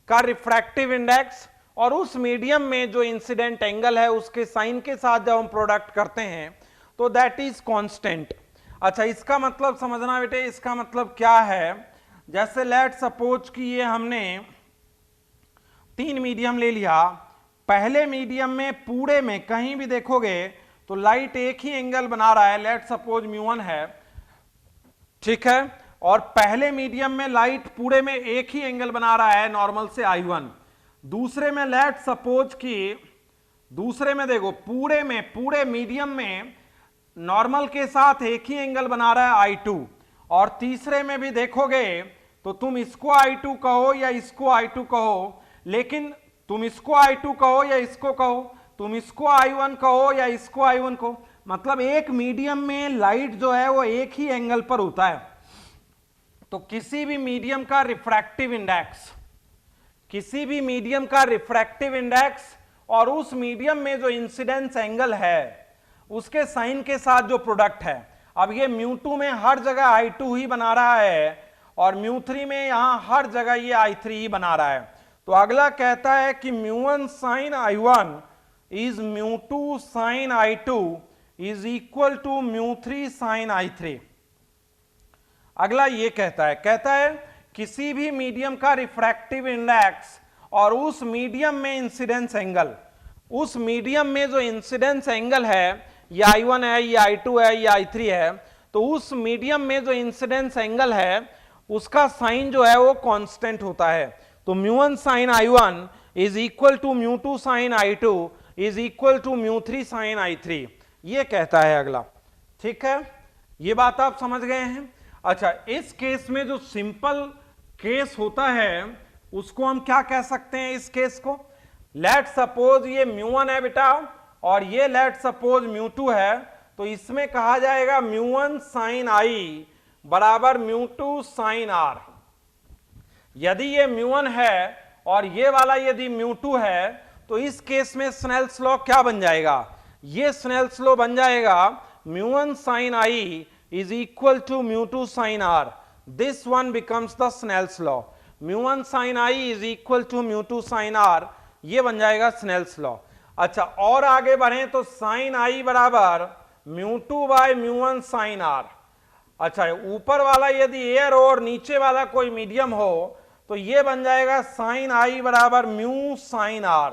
Speaker 2: का रिफ्रैक्टिव इंडेक्स और उस मीडियम में जो इंसिडेंट एंगल है उसके साइन के साथ जब हम प्रोडक्ट करते हैं तो दैट इज कांस्टेंट। अच्छा, इसका मतलब समझना बेटे, इसका मतलब क्या है, जैसे लेट सपोज कि ये हमने 3 मीडियम ले लिया। पहले मीडियम में पूरे में कहीं भी देखोगे तो लाइट एक ही एंगल बना रहा है, लेट सपोज म्यू1 है, ठीक है, और पहले मीडियम में लाइट पूरे में एक ही एंगल बना रहा है नॉर्मल से I1। दूसरे में लेट सपोज कि दूसरे में देखो पूरे मीडियम में नॉर्मल के साथ एक ही एंगल बना रहा है I2, और तीसरे में भी देखोगे तो तुम इसको I2 कहो या इसको I2 कहो, लेकिन तुम इसको I2 कहो या इसको कहो, तुम इसको I1 कहो या इसको I1 कहो, मतलब एक मीडियम में लाइट जो है वो एक ही एंगल पर होता है। तो किसी भी मीडियम का रिफ्रैक्टिव इंडेक्स, किसी भी मीडियम का रिफ्रैक्टिव इंडेक्स और उस मीडियम में जो इंसिडेंस एंगल है उसके साइन के साथ जो प्रोडक्ट है, अब ये म्यू2 में हर जगह I2 ही बना रहा है और म्यू3 में यहां हर जगह ये I3 ही बना रहा है। तो अगला कहता है कि mu one sine I1 is mu two sine I2 is equal to म्यू3 साइन I3। अगला ये कहता है किसी भी मीडियम का रिफ्रैक्टिव इंडेक्स और उस मीडियम में इंसिडेंस एंगल, उस मीडियम में जो इंसिडेंस एंगल है, ये I1 है, ये I2 है, ये I3 है, तो उस मीडियम में जो इंसिडेंस एंगल है उसका साइन जो है वो कांस्टेंट होता है। तो mu one sine I1 is equal to mu two sine I2 is equal to म्यू3 साइन I3, ये कहता है अगला। ठीक है, ये बात आप समझ गए हैं। अच्छा, इस केस में जो सिंपल केस होता है उसको हम क्या कह सकते हैं, इस केस को, लेट सपोज ये म्यू1 है बेटा और ये लेट सपोज म्यू2 है, तो इसमें कहा जाएगा म्यू1 साइन I बराबर म्यू2 साइन R। यदि ये म्यू1 है और ये वाला यदि म्यू2 है तो इस केस में स्नेल्स लॉ क्या बन जाएगा, ये स्नेल्स लॉ बन जाएगा म्यू1 sign I is equal to mu2 sin R. This one becomes the Snell's law. mu1 sin I is equal to mu2 sin R. ये बन जाएगा Snell's law। अच्छा, और आगे बढ़ें तो sin I बराबर mu2 bye mu1 sin R। अच्छा, ऊपर वाला यदि एयर हो और नीचे वाला कोई मीडियम हो तो ये बन जाएगा sin I बराबर mu sin R।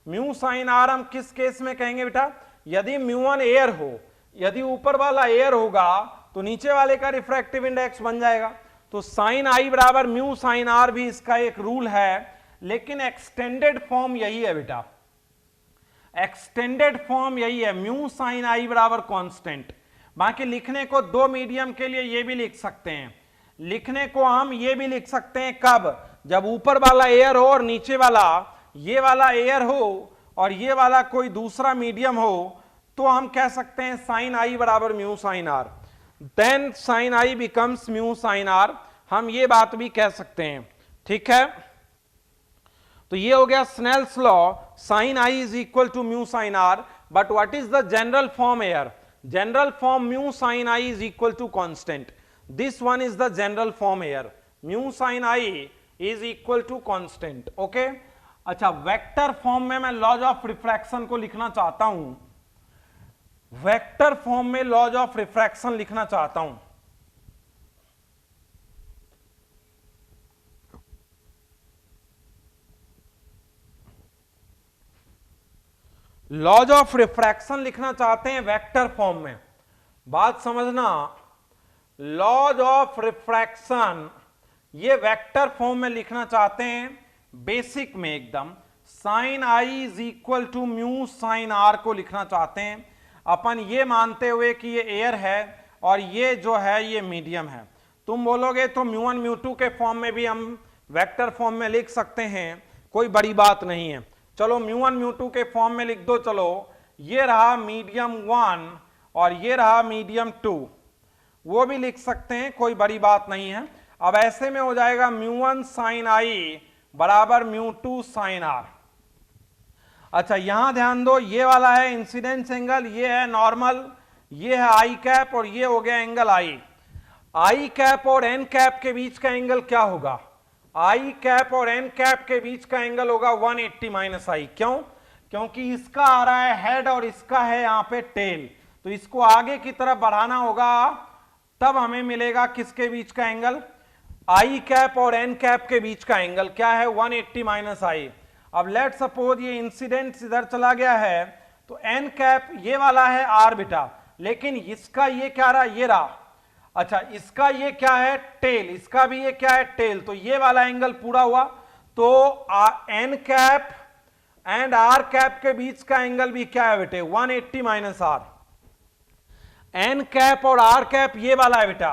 Speaker 2: mu sin R हम किस केस में कहेंगे बेटा, यदि mu1 एयर हो, यदि ऊपर वाला एयर होगा तो नीचे वाले का रिफ्रैक्टिव इंडेक्स बन जाएगा। तो साइन I बराबर म्यू साइन R भी इसका एक रूल है, लेकिन एक्सटेंडेड फॉर्म यही है बेटा, एक्सटेंडेड फॉर्म यही है, म्यू साइन I बराबर कांस्टेंट। बाकी लिखने को दो मीडियम के लिए ये भी लिख सकते हैं, लिखने को हम ये भी लिख सकते हैं कब, जब ऊपर वाला एयर हो और नीचे वाला ये वाला एयर हो और ये वाला कोई दूसरा मीडियम हो, तो हम कह सकते हैं साइन I बराबर mu sine R, then sine I becomes mu sine R। हम ये बात भी कह सकते हैं, ठीक है। तो ये हो गया Snell's law, sine I is equal to mu sine R, but what is the general form here? General form mu sine I is equal to constant, this one is the general form here, mu sine I is equal to constant, okay. अच्छा, vector form में मैं laws of refraction को लिखना चाहता हूं, vector form में laws of refraction लिखना चाहता हूं। लॉज ऑफ रिफ्रैक्शन लिखना चाहते हैं वेक्टर फॉर्म में, बात समझना। लॉज ऑफ रिफ्रैक्शन ये वेक्टर फॉर्म में लिखना चाहते हैं, बेसिक में एकदम, sine I is equal to mu sine R को लिखना चाहते हैं अपन, ये मानते हुए कि ये एयर है और ये जो है ये मीडियम है। तुम बोलोगे तो म्यू वन म्यू टू के फॉर्म में भी हम वेक्टर फॉर्म में लिख सकते हैं, कोई बड़ी बात नहीं है। चलो म्यू वन म्यू टू के फॉर्म में लिख दो, चलो ये रहा मीडियम वन और ये रहा मीडियम टू, वो भी लिख सकते हैं, कोई बड़ी बात नहीं है। अब ऐसे में हो जाएगा म्यू वन साइन आई बराबर म्यू टू साइन आर। अच्छा, यहां ध्यान दो, ये वाला है इंसिडेंस एंगल, ये है नॉर्मल, ये है आई कैप और ये हो गया एंगल आई। आई कैप और एन कैप के बीच का एंगल क्या होगा? आई कैप और एन कैप के बीच का एंगल होगा 180 माइनस आई। क्यों? क्योंकि इसका आ रहा है हेड और इसका है यहां पे टेल, तो इसको आगे की तरफ बढ़ाना होगा, तब हमें मिलेगा किसके बीच का एंगल? आई कैप और एन कैप के बीच का एंगल क्या है? 180 माइनस आई। अब लेट सपोज ये इंसिडेंट इधर चला गया है, तो एन कैप ये वाला है आर बेटा, लेकिन इसका ये क्या रहा? ये रहा। अच्छा, इसका ये क्या है? टेल। इसका भी ये क्या है? टेल। तो ये वाला एंगल पूरा हुआ, तो N cap and R cap के बीच का एंगल भी क्या है बेटे? 180 माइनस आर। एन कैप और आर कैप ये वाला है बेटा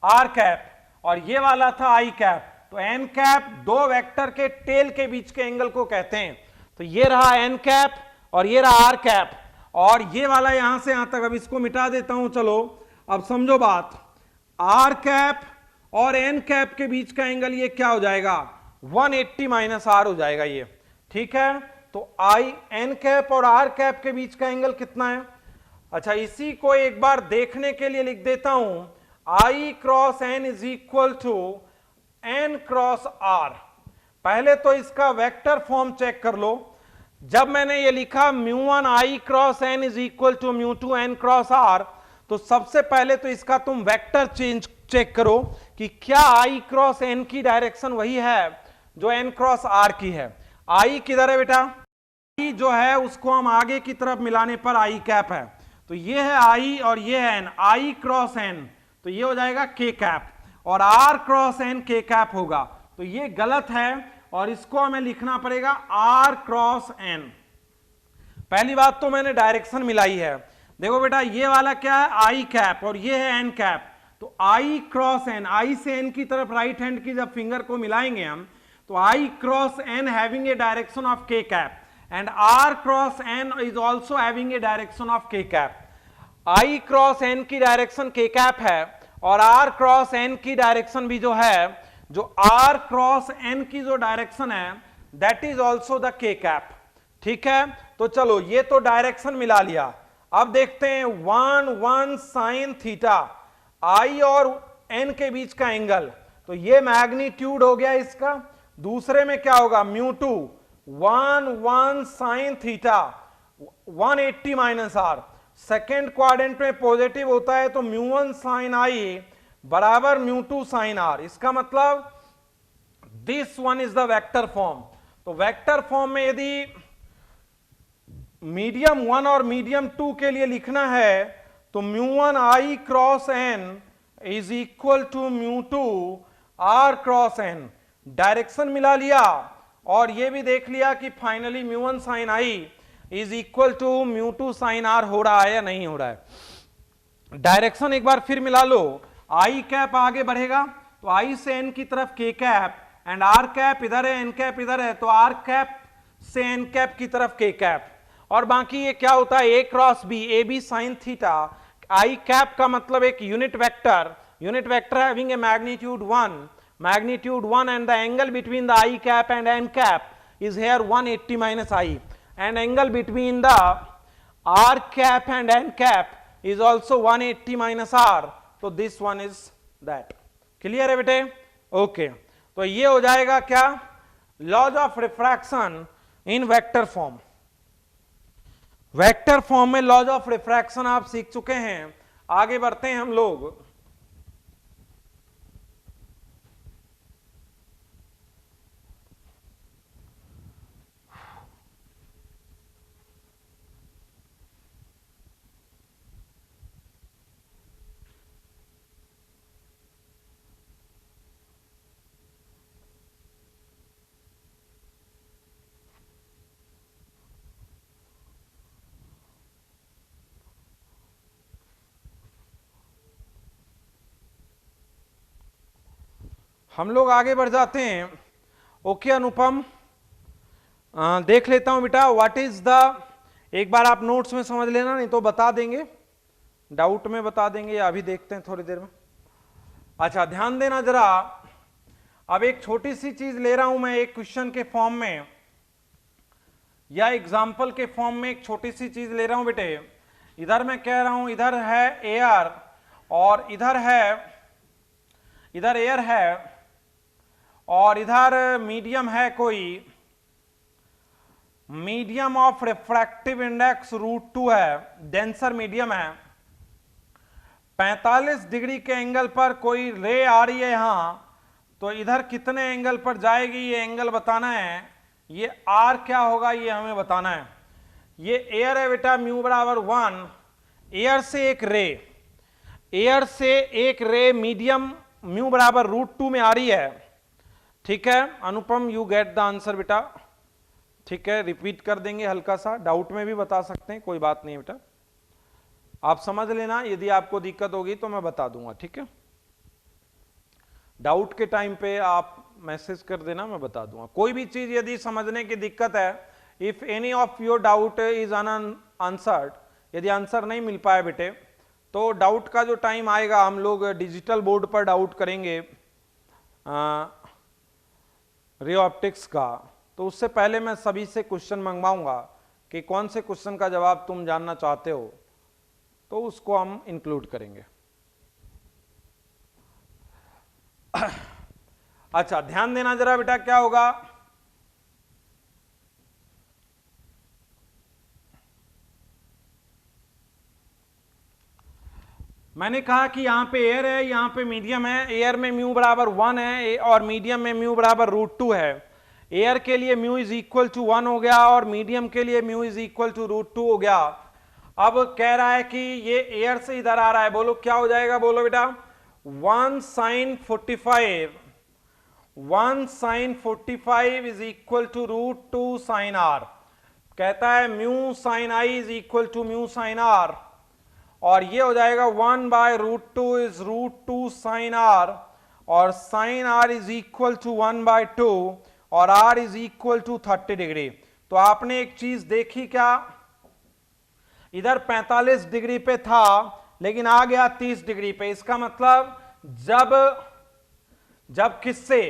Speaker 2: आर कैप, और ये वाला था आई कैप। तो एन कैप दो वेक्टर के टेल के बीच के एंगल को कहते हैं। तो ये रहा एन कैप और ये रहा आर कैप, और ये वाला यहां से यहां तक, अब इसको मिटा देता हूं। चलो अब समझो बात, आर कैप और एन कैप के बीच का एंगल ये क्या हो जाएगा? 180 माइनस आर हो जाएगा ये, ठीक है। तो आई एन कैप और आर कैप के बीच का एंगल कितना है? अच्छा, इसी को एक बार देखने के लिए लिख देता हूं, i cross N is equal to N cross r. पहले तो इसका वेक्टर फॉर्म चेक कर लो। जब मैंने ये लिखा mu one I cross N is equal to mu two N cross R, तो सबसे पहले तो इसका तुम वेक्टर चेक करो कि क्या आई क्रॉस एन की डायरेक्शन वही है जो एन क्रॉस आर की है। आई किधर है बेटा? आई जो है उसको हम आगे की तरफ मिलाने पर आई कैप है, तो ये है आई और ये है एन। आई क्रॉस एन तो ये हो जाएगा के कैप, और आर क्रॉस एन के कैप होगा, तो ये गलत है और इसको हमें लिखना पड़ेगा आर क्रॉस एन। पहली बात तो मैंने डायरेक्शन मिलाई है। देखो बेटा, ये वाला क्या है? आई कैप और ये है एन कैप, तो आई क्रॉस एन, आई से एन की तरफ राइट हैंड की जब फिंगर को मिलाएंगे हम, तो i cross n having a direction of k cap and r cross N is also having a direction of k cap. I cross n की डायरेक्शन के कैप है और आर क्रॉस एन की direction भी जो है, जो are cross n की जो डायरेक्शन है दैट इज ऑल्सो द के कैप, ठीक है। तो चलो ये तो डायरेक्शन मिला लिया। अब देखते हैं 1 साइन थीटा, आई और एन के बीच का एंगल, तो ये मैग्नीट्यूड हो गया इसका। दूसरे में क्या होगा? Mu two 1 sine theta 180 minus R. Second quadrant में पॉजिटिव होता है, तो म्यू वन साइन आई बराबर म्यू टू साइन आर। इसका मतलब this one is the vector form. तो वेक्टर फॉर्म में यदि मीडियम वन और मीडियम टू के लिए लिखना है, तो mu one I cross N is equal to mu two R cross N. Direction मिला लिया और ये भी देख लिया कि finally mu one sine I is equal to mu two sine R हो रहा है या नहीं हो रहा है। डायरेक्शन एक बार फिर मिला लो, आई कैप आगे बढ़ेगा तो आई से एन की तरफ के कैप, एंड आर कैप इधर है, एन कैप इधर है, तो आर कैप से एन कैप की तरफ के कैप। और बाकी ये क्या होता है? A cross b, a b sine theta. I cap का मतलब एक unit vector having a magnitude 1 magnitude 1 and the angle between the I cap and N cap is here 180 minus I, and angle between the R cap and N cap is also 180 minus R, so this one is that. Clear है बेटे? Okay, तो ये हो जाएगा क्या, laws of refraction in vector form. Vector form में laws of refraction आप सीख चुके हैं। आगे बढ़ते हैं हम लोग। हम लोग आगे बढ़ जाते हैं। ओके अनुपम, देख लेता हूं बेटा, व्हाट इज द, एक बार आप नोट्स में समझ लेना, नहीं तो बता देंगे, डाउट में बता देंगे, या अभी देखते हैं थोड़ी देर में। अच्छा ध्यान देना जरा, अब एक छोटी सी चीज ले रहा हूं मैं एक क्वेश्चन के फॉर्म में या एग्जाम्पल के फॉर्म में, एक छोटी सी चीज ले रहा हूं बेटे। इधर मैं कह रहा हूं, इधर है एयर और इधर एयर है और इधर मीडियम है, कोई मीडियम ऑफ रिफ्रैक्टिव इंडेक्स √2 है, डेंसर मीडियम है। 45 डिग्री के एंगल पर कोई रे आ रही है यहां, तो इधर कितने एंगल पर जाएगी ये एंगल बताना है। ये आर क्या होगा ये हमें बताना है। ये एयर है बेटा, म्यू बराबर 1, एयर से एक रे मीडियम म्यू बराबर √2 में आ रही है। ठीक है अनुपम, यू गेट द आंसर बेटा। ठीक है, रिपीट कर देंगे हल्का सा, डाउट में भी बता सकते हैं, कोई बात नहीं बेटा, आप समझ लेना, यदि आपको दिक्कत होगी तो मैं बता दूंगा। ठीक है, डाउट के टाइम पे आप मैसेज कर देना, मैं बता दूंगा। कोई भी चीज यदि समझने की दिक्कत है, if any of your doubt is unanswered, यदि आंसर नहीं मिल पाए बेटे, तो डाउट का जो टाइम आएगा, हम लोग डिजिटल बोर्ड पर डाउट करेंगे रे ऑप्टिक्स का, तो उससे पहले मैं सभी से क्वेश्चन मंगवाऊंगा कि कौन से क्वेश्चन का जवाब तुम जानना चाहते हो, तो उसको हम इंक्लूड करेंगे। अच्छा ध्यान देना जरा बेटा, क्या होगा, मैंने कहा कि यहां पे एयर है, यहां पे मीडियम है। एयर में म्यू बराबर 1 है और मीडियम में म्यू बराबर √2 है। एयर के लिए म्यू इज इक्वल टू 1 हो गया और मीडियम के लिए म्यू इज इक्वल टू √2 हो गया। अब कह रहा है कि ये एयर से इधर आ रहा है, बोलो क्या हो जाएगा, बोलो बेटा 1 sin 45 is equal to √2 sin r। कहता है mu sine I is equal to mu sine R, और ये हो जाएगा 1/√2 इज √2 sin r, और sin r is equal to 1/2 और r is equal to 30 degree. तो आपने एक चीज देखी क्या, इधर 45 डिग्री पे था लेकिन आ गया 30 डिग्री पे। इसका मतलब जब किससे,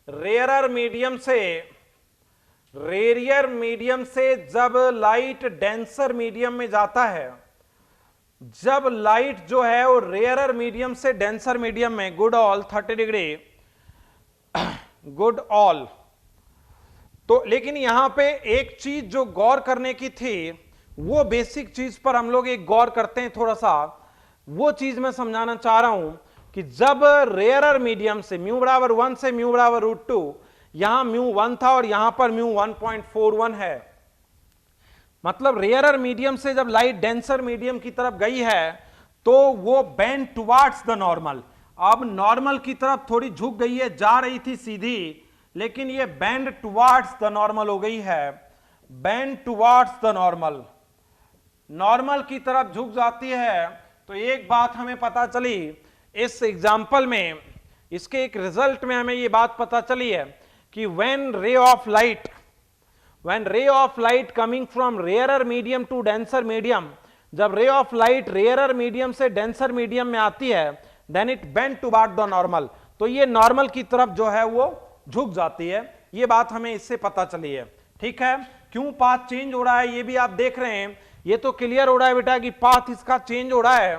Speaker 2: रेयर मीडियम से जब लाइट डेंसर मीडियम में जाता है, जब लाइट जो है वो रेयर मीडियम से डेंसर मीडियम में, good all 30 degree, good all. तो लेकिन यहां पे एक चीज जो गौर करने की थी, वो बेसिक चीज पर हम लोग एक गौर करते हैं थोड़ा सा, वो चीज मैं समझाना चाह रहा हूं कि जब रेयर मीडियम से म्यू बराबर 1 से म्यू बराबर √2, यहां म्यू 1 था और यहां पर म्यू 1.41 है, मतलब रेयर मीडियम से जब लाइट डेंसर मीडियम की तरफ गई है तो वो बेंड टुवार्ड्स द नॉर्मल। अब नॉर्मल की तरफ थोड़ी झुक गई है, जा रही थी सीधी, लेकिन ये बेंड टुवार्ड्स द नॉर्मल हो गई है, bend towards the normal, normal की तरफ झुक जाती है। तो एक बात हमें पता चली इस एग्जाम्पल में, इसके एक रिजल्ट में हमें ये बात पता चली है कि when ray of light coming from rarer medium to denser medium, जब ray of light rarer medium से denser medium में आती है, then it bend toward the normal। तो ये नॉर्मल की तरफ जो है वो झुक जाती है। ये बात हमें इससे पता चली है। ठीक है, क्यों पाथ चेंज हो रहा है ये भी आप देख रहे हैं। ये तो क्लियर हो रहा है बेटा कि पाथ इसका चेंज हो रहा है,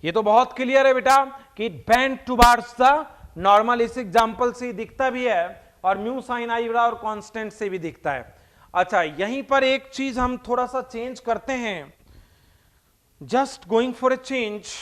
Speaker 2: ये तो बहुत क्लियर है बेटा कि बेंड टुवर्ड्स द नॉर्मल। इस एग्जांपल से दिखता भी है और म्यू साइन आई बराबर कांस्टेंट से भी दिखता है। अच्छा, यहीं पर एक चीज हम थोड़ा सा चेंज करते हैं, just going for a change.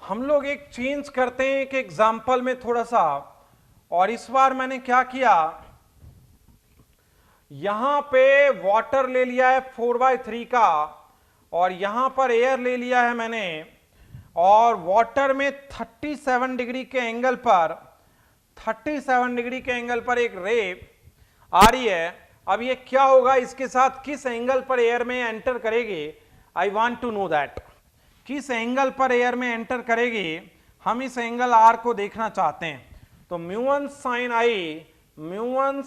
Speaker 2: हम लोग एक चेंज करते हैं एक एग्जाम्पल में थोड़ा सा, और इस बार मैंने क्या किया, यहां पे वाटर ले लिया है 4/3 का और यहां पर एयर ले लिया है मैंने, और वाटर में 37 डिग्री के एंगल पर 37 डिग्री के एंगल पर एक रे आ रही है। अब ये क्या होगा, इसके साथ किस एंगल पर एयर में एंटर करेगी, I want to know that. किस एंगल पर एयर में एंटर करेगी, हम इस एंगल आर को देखना चाहते हैं। तो μ1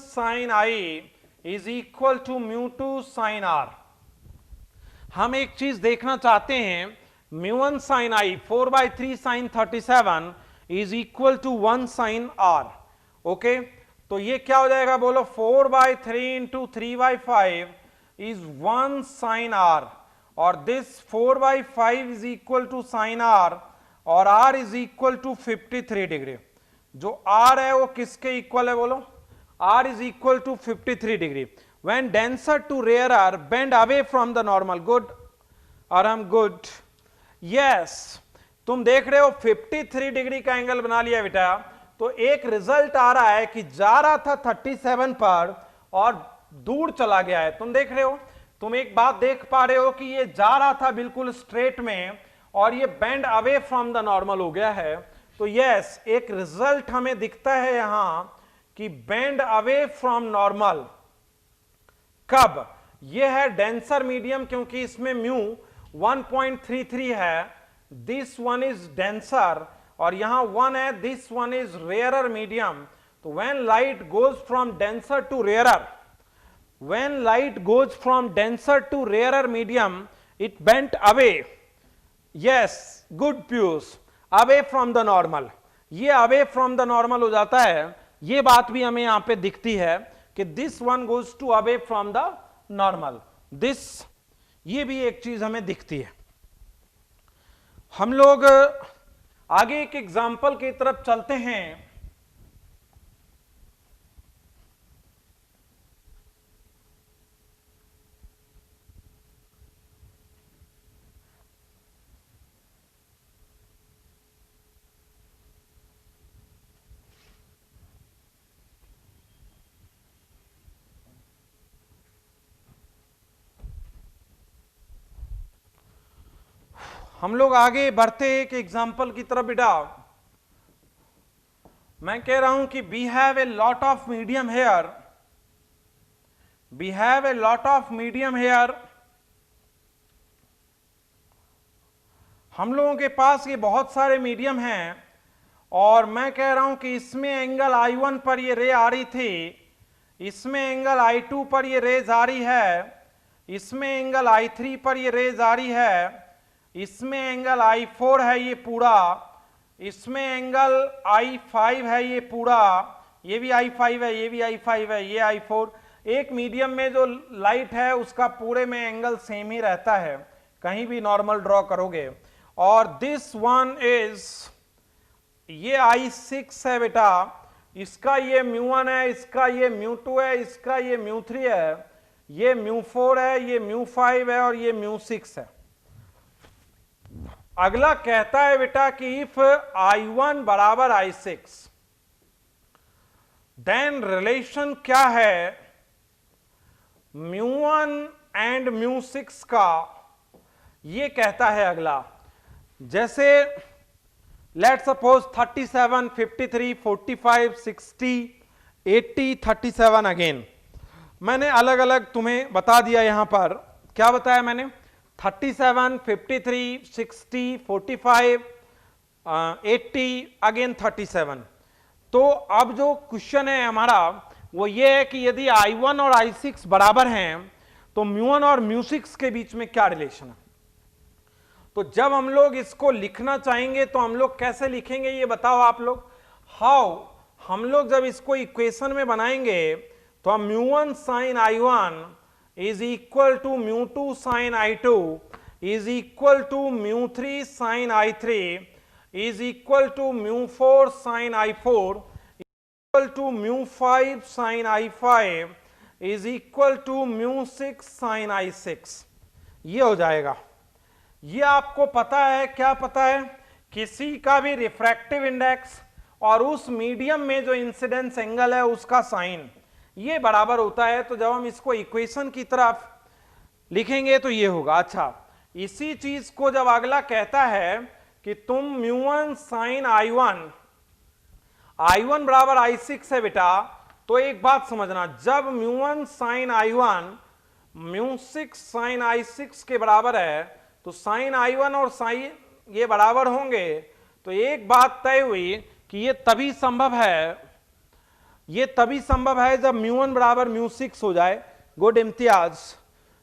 Speaker 2: sin i is equal to μ2 sin r। हम एक चीज देखना चाहते हैं, μ1 sin i 4/3 sin 37 is equal to 1 sin r। Okay, तो ये क्या हो जाएगा बोलो, 4/3 इंटू 3/5 इज 1 sin r, और this 4/5 is equal to sine r, और r is equal to 53 degree. जो r है वो किसके इक्वल है बोलो, r is equal to 53 degree. When denser to rarer bend away from the normal. Good आराम, good, yes. तुम देख रहे हो 53 डिग्री का एंगल बना लिया बेटा। तो एक रिजल्ट आ रहा है कि जा रहा था 37 पर और दूर चला गया है। तुम देख रहे हो, तुम एक बात देख पा रहे हो कि ये जा रहा था बिल्कुल स्ट्रेट में और ये bend away from the normal हो गया है। तो यस, एक रिजल्ट हमें दिखता है यहां कि बेंड अवे फ्रॉम नॉर्मल। कब? ये है डेंसर मीडियम, क्योंकि इसमें म्यू 1.33 है, दिस वन इज डेंसर, और यहां 1 है, this one is rarer medium. तो when light goes from denser to rarer, when light goes from denser to rarer medium, it bent away. Yes, good Piyush, away from the normal. ये away from the normal हो जाता है। ये बात भी हमें यहां पे दिखती है कि this one goes to away from the normal. this, ये भी एक चीज हमें दिखती है। हम लोग आगे एक एग्जाम्पल की तरफ चलते हैं। हम लोग आगे बढ़ते एक एग्जाम्पल की तरफ बेटा। मैं कह रहा हूं कि we have a lot of medium here, we have a lot of medium here. हम लोगों के पास ये बहुत सारे मीडियम हैं, और मैं कह रहा हूं कि इसमें एंगल I1 पर ये रे आ रही थी, इसमें एंगल I2 पर ये रेज आ रही है, इसमें एंगल I3 पर ये रेज आ रही है, इसमें एंगल I4 है ये पूरा, इसमें एंगल I5 है ये पूरा, ये भी I5 है, ये भी I5 है, ये I4। एक मीडियम में जो लाइट है उसका पूरे में एंगल सेम ही रहता है, कहीं भी नॉर्मल ड्रॉ करोगे। और दिस वन इज, ये I6 है बेटा, इसका ये μ1 है, इसका ये μ2 है, इसका ये μ3 है, ये μ4 है, ये μ5 है, और ये μ6 है। अगला कहता है बेटा कि इफ I1 बराबर I6, देन रिलेशन क्या है μ1 एंड μ6 का, ये कहता है अगला। जैसे लेट सपोज 37, 53, 45, 60 80, 37 अगेन। मैंने अलग अलग तुम्हें बता दिया यहां पर, क्या बताया मैंने, 37, 53, 60, 45, 80 अगेन 37। तो अब जो क्वेश्चन है हमारा वो ये है कि यदि I1 और I6 बराबर हैं तो म्यू1 और म्यू6 के बीच में क्या रिलेशन है। तो जब हम लोग इसको लिखना चाहेंगे तो हम लोग कैसे लिखेंगे ये बताओ आप लोग। हाउ, हम लोग जब इसको इक्वेशन में बनाएंगे तो हम mu one sine I1 is equal to mu two sine I2 is equal to म्यू3 sine I3 is equal to म्यू4 sine I4 equal to mu five sine I5 is equal to म्यू6 साइन I6। ये हो जाएगा। ये आपको पता है, क्या पता है, किसी का भी रिफ्रैक्टिव इंडेक्स और उस मीडियम में जो इंसिडेंस एंगल है उसका साइन ये बराबर होता है। तो जब हम इसको इक्वेशन की तरफ लिखेंगे तो ये होगा। अच्छा, इसी चीज को जब अगला कहता है कि तुम म्यू1 साइन I1 बराबर I6 है बेटा, तो एक बात समझना, जब म्यू1 साइन I1 म्यू6 साइन I6 के बराबर है तो साइन I1 और साइन ये बराबर होंगे। तो एक बात तय हुई कि ये तभी संभव है जब म्यू1 बराबर म्यू6 हो जाए। गुड इम्तियाज,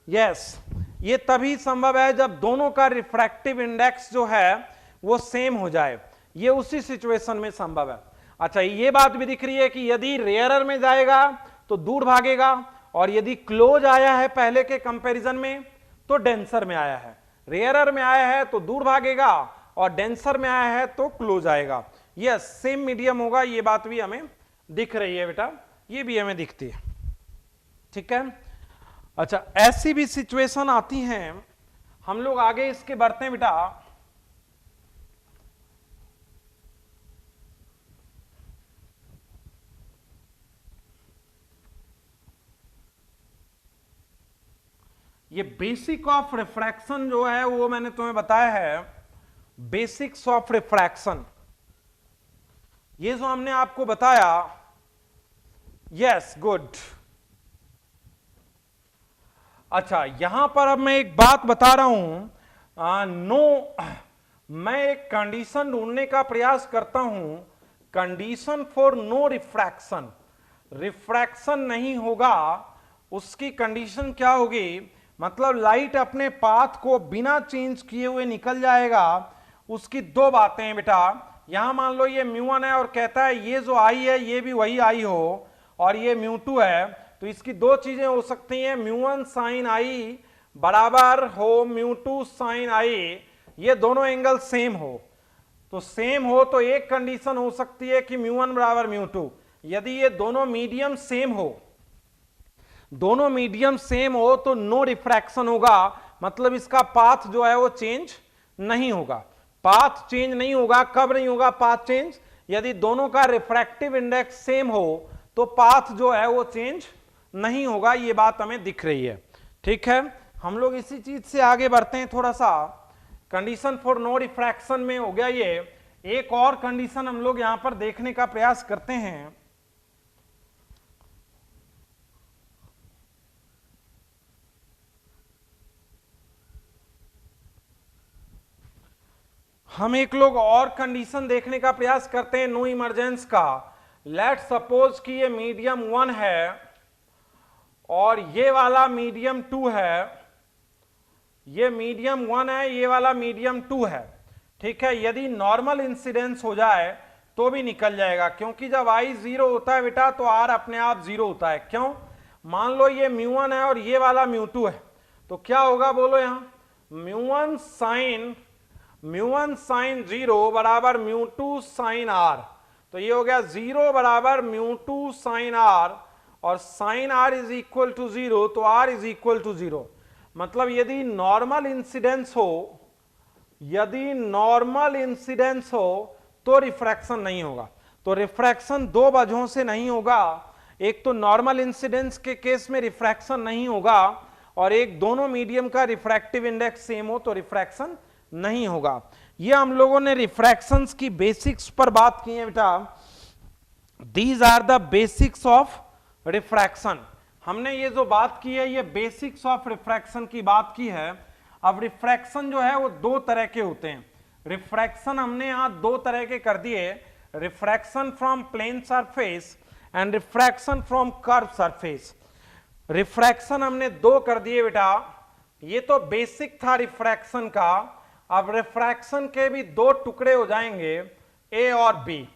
Speaker 2: यस, ये तभी संभव है जब दोनों का रिफ्रैक्टिव इंडेक्स जो है वो सेम हो जाए। ये उसी सिचुएशन में संभव है। अच्छा, ये बात भी दिख रही है कि यदि रेयरर में जाएगा तो दूर भागेगा और यदि क्लोज आया है पहले के कंपैरिजन में तो डेंसर में आया है। रेयरर में आया है तो दूर भागेगा और डेंसर में आया है तो क्लोज आएगा। यस, सेम मीडियम होगा। ये बात भी हमें दिख रही है बेटा, ये भी हमें दिखती है। ठीक है। अच्छा, ऐसी भी सिचुएशन आती हैं, हम लोग आगे इसके बढ़ते हैं बेटा। ये बेसिक ऑफ रिफ्रैक्शन जो है वो मैंने तुम्हें बताया है, बेसिक्स ऑफ रिफ्रैक्शन, ये जो हमने आपको बताया। Yes, good. अच्छा, यहां पर अब मैं एक बात बता रहा हूं, मैं एक कंडीशन ढूंढने का प्रयास करता हूं, condition for no refraction. Refraction नहीं होगा उसकी कंडीशन क्या होगी, मतलब लाइट अपने पाथ को बिना चेंज किए हुए निकल जाएगा। उसकी दो बातें हैं बेटा। यहां मान लो ये म्यू1 है और कहता है ये जो आई है ये भी वही आई हो और ये म्यू2 है, तो इसकी दो चीजें हो सकती हैं, म्यू1 साइन आई बराबर हो म्यू2 साइन आई, ये दोनों एंगल सेम हो। तो सेम हो तो एक कंडीशन हो सकती है कि म्यू1 बराबर म्यू2। यदि ये दोनों मीडियम सेम हो, दोनों मीडियम सेम हो तो नो रिफ्रैक्शन होगा, मतलब इसका पाथ जो है वो चेंज नहीं होगा। पाथ चेंज नहीं होगा, कब नहीं होगा पाथ चेंज, यदि दोनों का रिफ्रैक्टिव इंडेक्स सेम हो तो पाथ जो है वो चेंज नहीं होगा। ये बात हमें दिख रही है। ठीक है, हम लोग इसी चीज से आगे बढ़ते हैं थोड़ा सा। कंडीशन फॉर नो रिफ्रैक्शन में हो गया ये। एक और कंडीशन हम लोग यहां पर देखने का प्रयास करते हैं। हम एक लोग और कंडीशन देखने का प्रयास करते हैं नो इमरजेंस का। लेट सपोज कि ये मीडियम 1 है और ये वाला मीडियम 2 है। ये मीडियम 1 है, ये वाला मीडियम 2 है। ठीक है, यदि नॉर्मल इंसिडेंस हो जाए तो भी निकल जाएगा, क्योंकि जब आई 0 होता है बेटा तो आर अपने आप 0 होता है। क्यों, मान लो ये म्यू1 है और ये वाला म्यू2 है, तो क्या होगा बोलो यहां, म्यू1 साइन 0 बराबर म्यू2 साइन आर। तो ये हो गया 0 बराबर म्यू2 साइन आर और sine R is equal to 0, तो आर इज इक्वल टू 0। मतलब यदि नॉर्मल इंसिडेंस हो तो रिफ्रैक्शन नहीं होगा। तो रिफ्रैक्शन दो वजहों से नहीं होगा, एक तो नॉर्मल इंसिडेंस के केस में रिफ्रैक्शन नहीं होगा और एक दोनों मीडियम का रिफ्रैक्टिव इंडेक्स सेम हो तो रिफ्रैक्शन नहीं होगा। ये हम लोगों ने रिफ्रैक्शंस की बेसिक्स पर बात की है बेटा। These are the basics of refraction. हमने ये जो बात की है ये बेसिक्स ऑफ रिफ्रैक्शन की बात की है। अब रिफ्रैक्शन जो है वो दो तरह के होते हैं। रिफ्रैक्शन हमने यहां दो तरह के कर दिए, refraction from plane surface and refraction from curve surface. Refraction हमने दो कर दिए बेटा, ये तो बेसिक था रिफ्रैक्शन का। अब रिफ्रैक्शन के भी दो टुकड़े हो जाएंगे, ए और बी।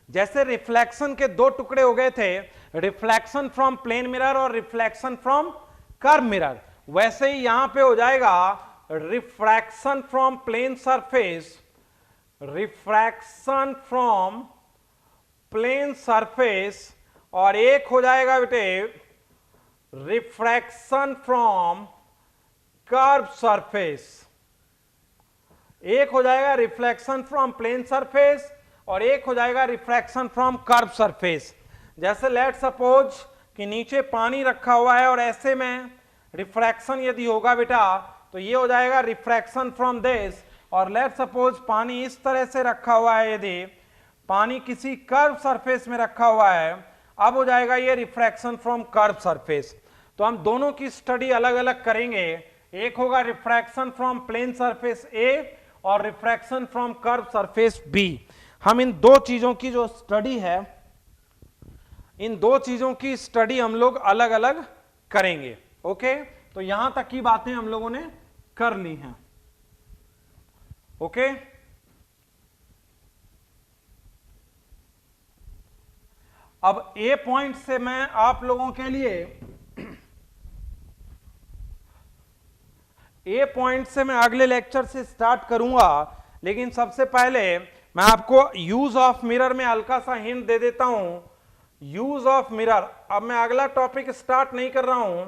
Speaker 2: जैसे रिफ्लेक्शन के दो टुकड़े हो गए थे, रिफ्लेक्शन फ्रॉम प्लेन मिरर और रिफ्लेक्शन फ्रॉम कर्व मिरर, वैसे ही यहां पे हो जाएगा refraction from plane surface, refraction from plane surface, और एक हो जाएगा बेटे रिफ्रैक्शन फ्रॉम कर्व सरफेस। एक हो जाएगा रिफ्लेक्शन फ्रॉम प्लेन सरफेस और एक हो जाएगा रिफ्रैक्शन फ्रॉम कर्व सरफेस। जैसे लेट सपोज कि नीचे पानी रखा हुआ है और ऐसे में रिफ्रैक्शन यदि होगा बेटा तो ये हो जाएगा रिफ्रैक्शन फ्रॉम दिस, और लेट सपोज पानी इस तरह से रखा हुआ है, यदि पानी किसी कर्व सरफेस में रखा हुआ है, अब हो जाएगा ये रिफ्रैक्शन फ्रॉम कर्व सरफेस। तो हम दोनों की स्टडी अलग अलग करेंगे, एक होगा refraction from plane surface a और refraction from curve surface b. हम इन दो चीजों की जो स्टडी है, इन दो चीजों की स्टडी हम लोग अलग अलग करेंगे। ओके, तो यहां तक की बातें हम लोगों ने कर ली हैं। ओके, अब ए पॉइंट से मैं आप लोगों के लिए ए पॉइंट से मैं अगले लेक्चर से स्टार्ट करूंगा, लेकिन सबसे पहले मैं आपको यूज ऑफ मिरर में हल्का सा हिंट दे देता हूं। यूज ऑफ मिरर, अब मैं अगला टॉपिक स्टार्ट नहीं कर रहा हूं,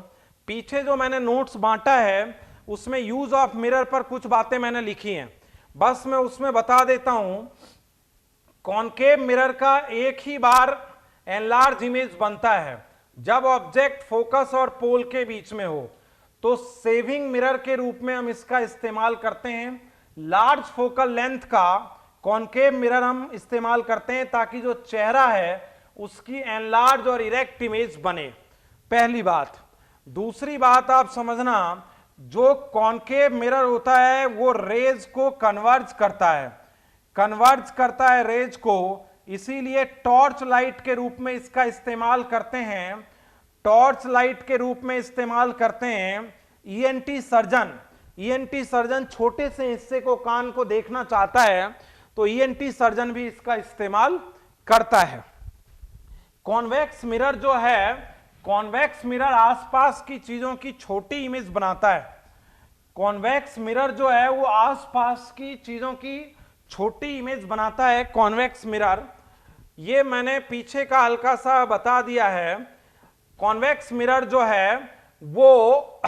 Speaker 2: पीछे जो मैंने नोट्स बांटा है उसमें यूज ऑफ मिरर पर कुछ बातें मैंने लिखी हैं, बस मैं उसमें बता देता हूं। कॉनकेव मिरर का एक ही बार एनलार्ज इमेज बनता है जब ऑब्जेक्ट फोकस और पोल के बीच में हो, तो सेविंग मिरर के रूप में हम इसका इस्तेमाल करते हैं। लार्ज फोकल लेंथ का कॉनकेव मिरर हम इस्तेमाल करते हैं ताकि जो चेहरा है उसकी एनलार्ज और इरेक्ट इमेज बने, पहली बात। दूसरी बात आप समझना, जो कॉनकेव मिरर होता है वो रेज को कन्वर्ज करता है, कन्वर्ज करता है रेज को, इसीलिए टॉर्च लाइट के रूप में इसका इस्तेमाल करते हैं, टॉर्च लाइट के रूप में इस्तेमाल करते हैं। ईएनटी सर्जन, ईएनटी सर्जन छोटे से हिस्से को, कान को देखना चाहता है तो ईएनटी सर्जन भी इसका इस्तेमाल करता है। कॉन्वेक्स मिरर जो है, कॉन्वेक्स मिरर आसपास की चीजों की छोटी इमेज बनाता है। कॉन्वेक्स मिरर जो है वो आसपास की चीजों की छोटी इमेज बनाता है, कॉन्वेक्स मिरर। ये मैंने पीछे का हल्का सा बता दिया है। कॉन्वेक्स मिरर जो है वो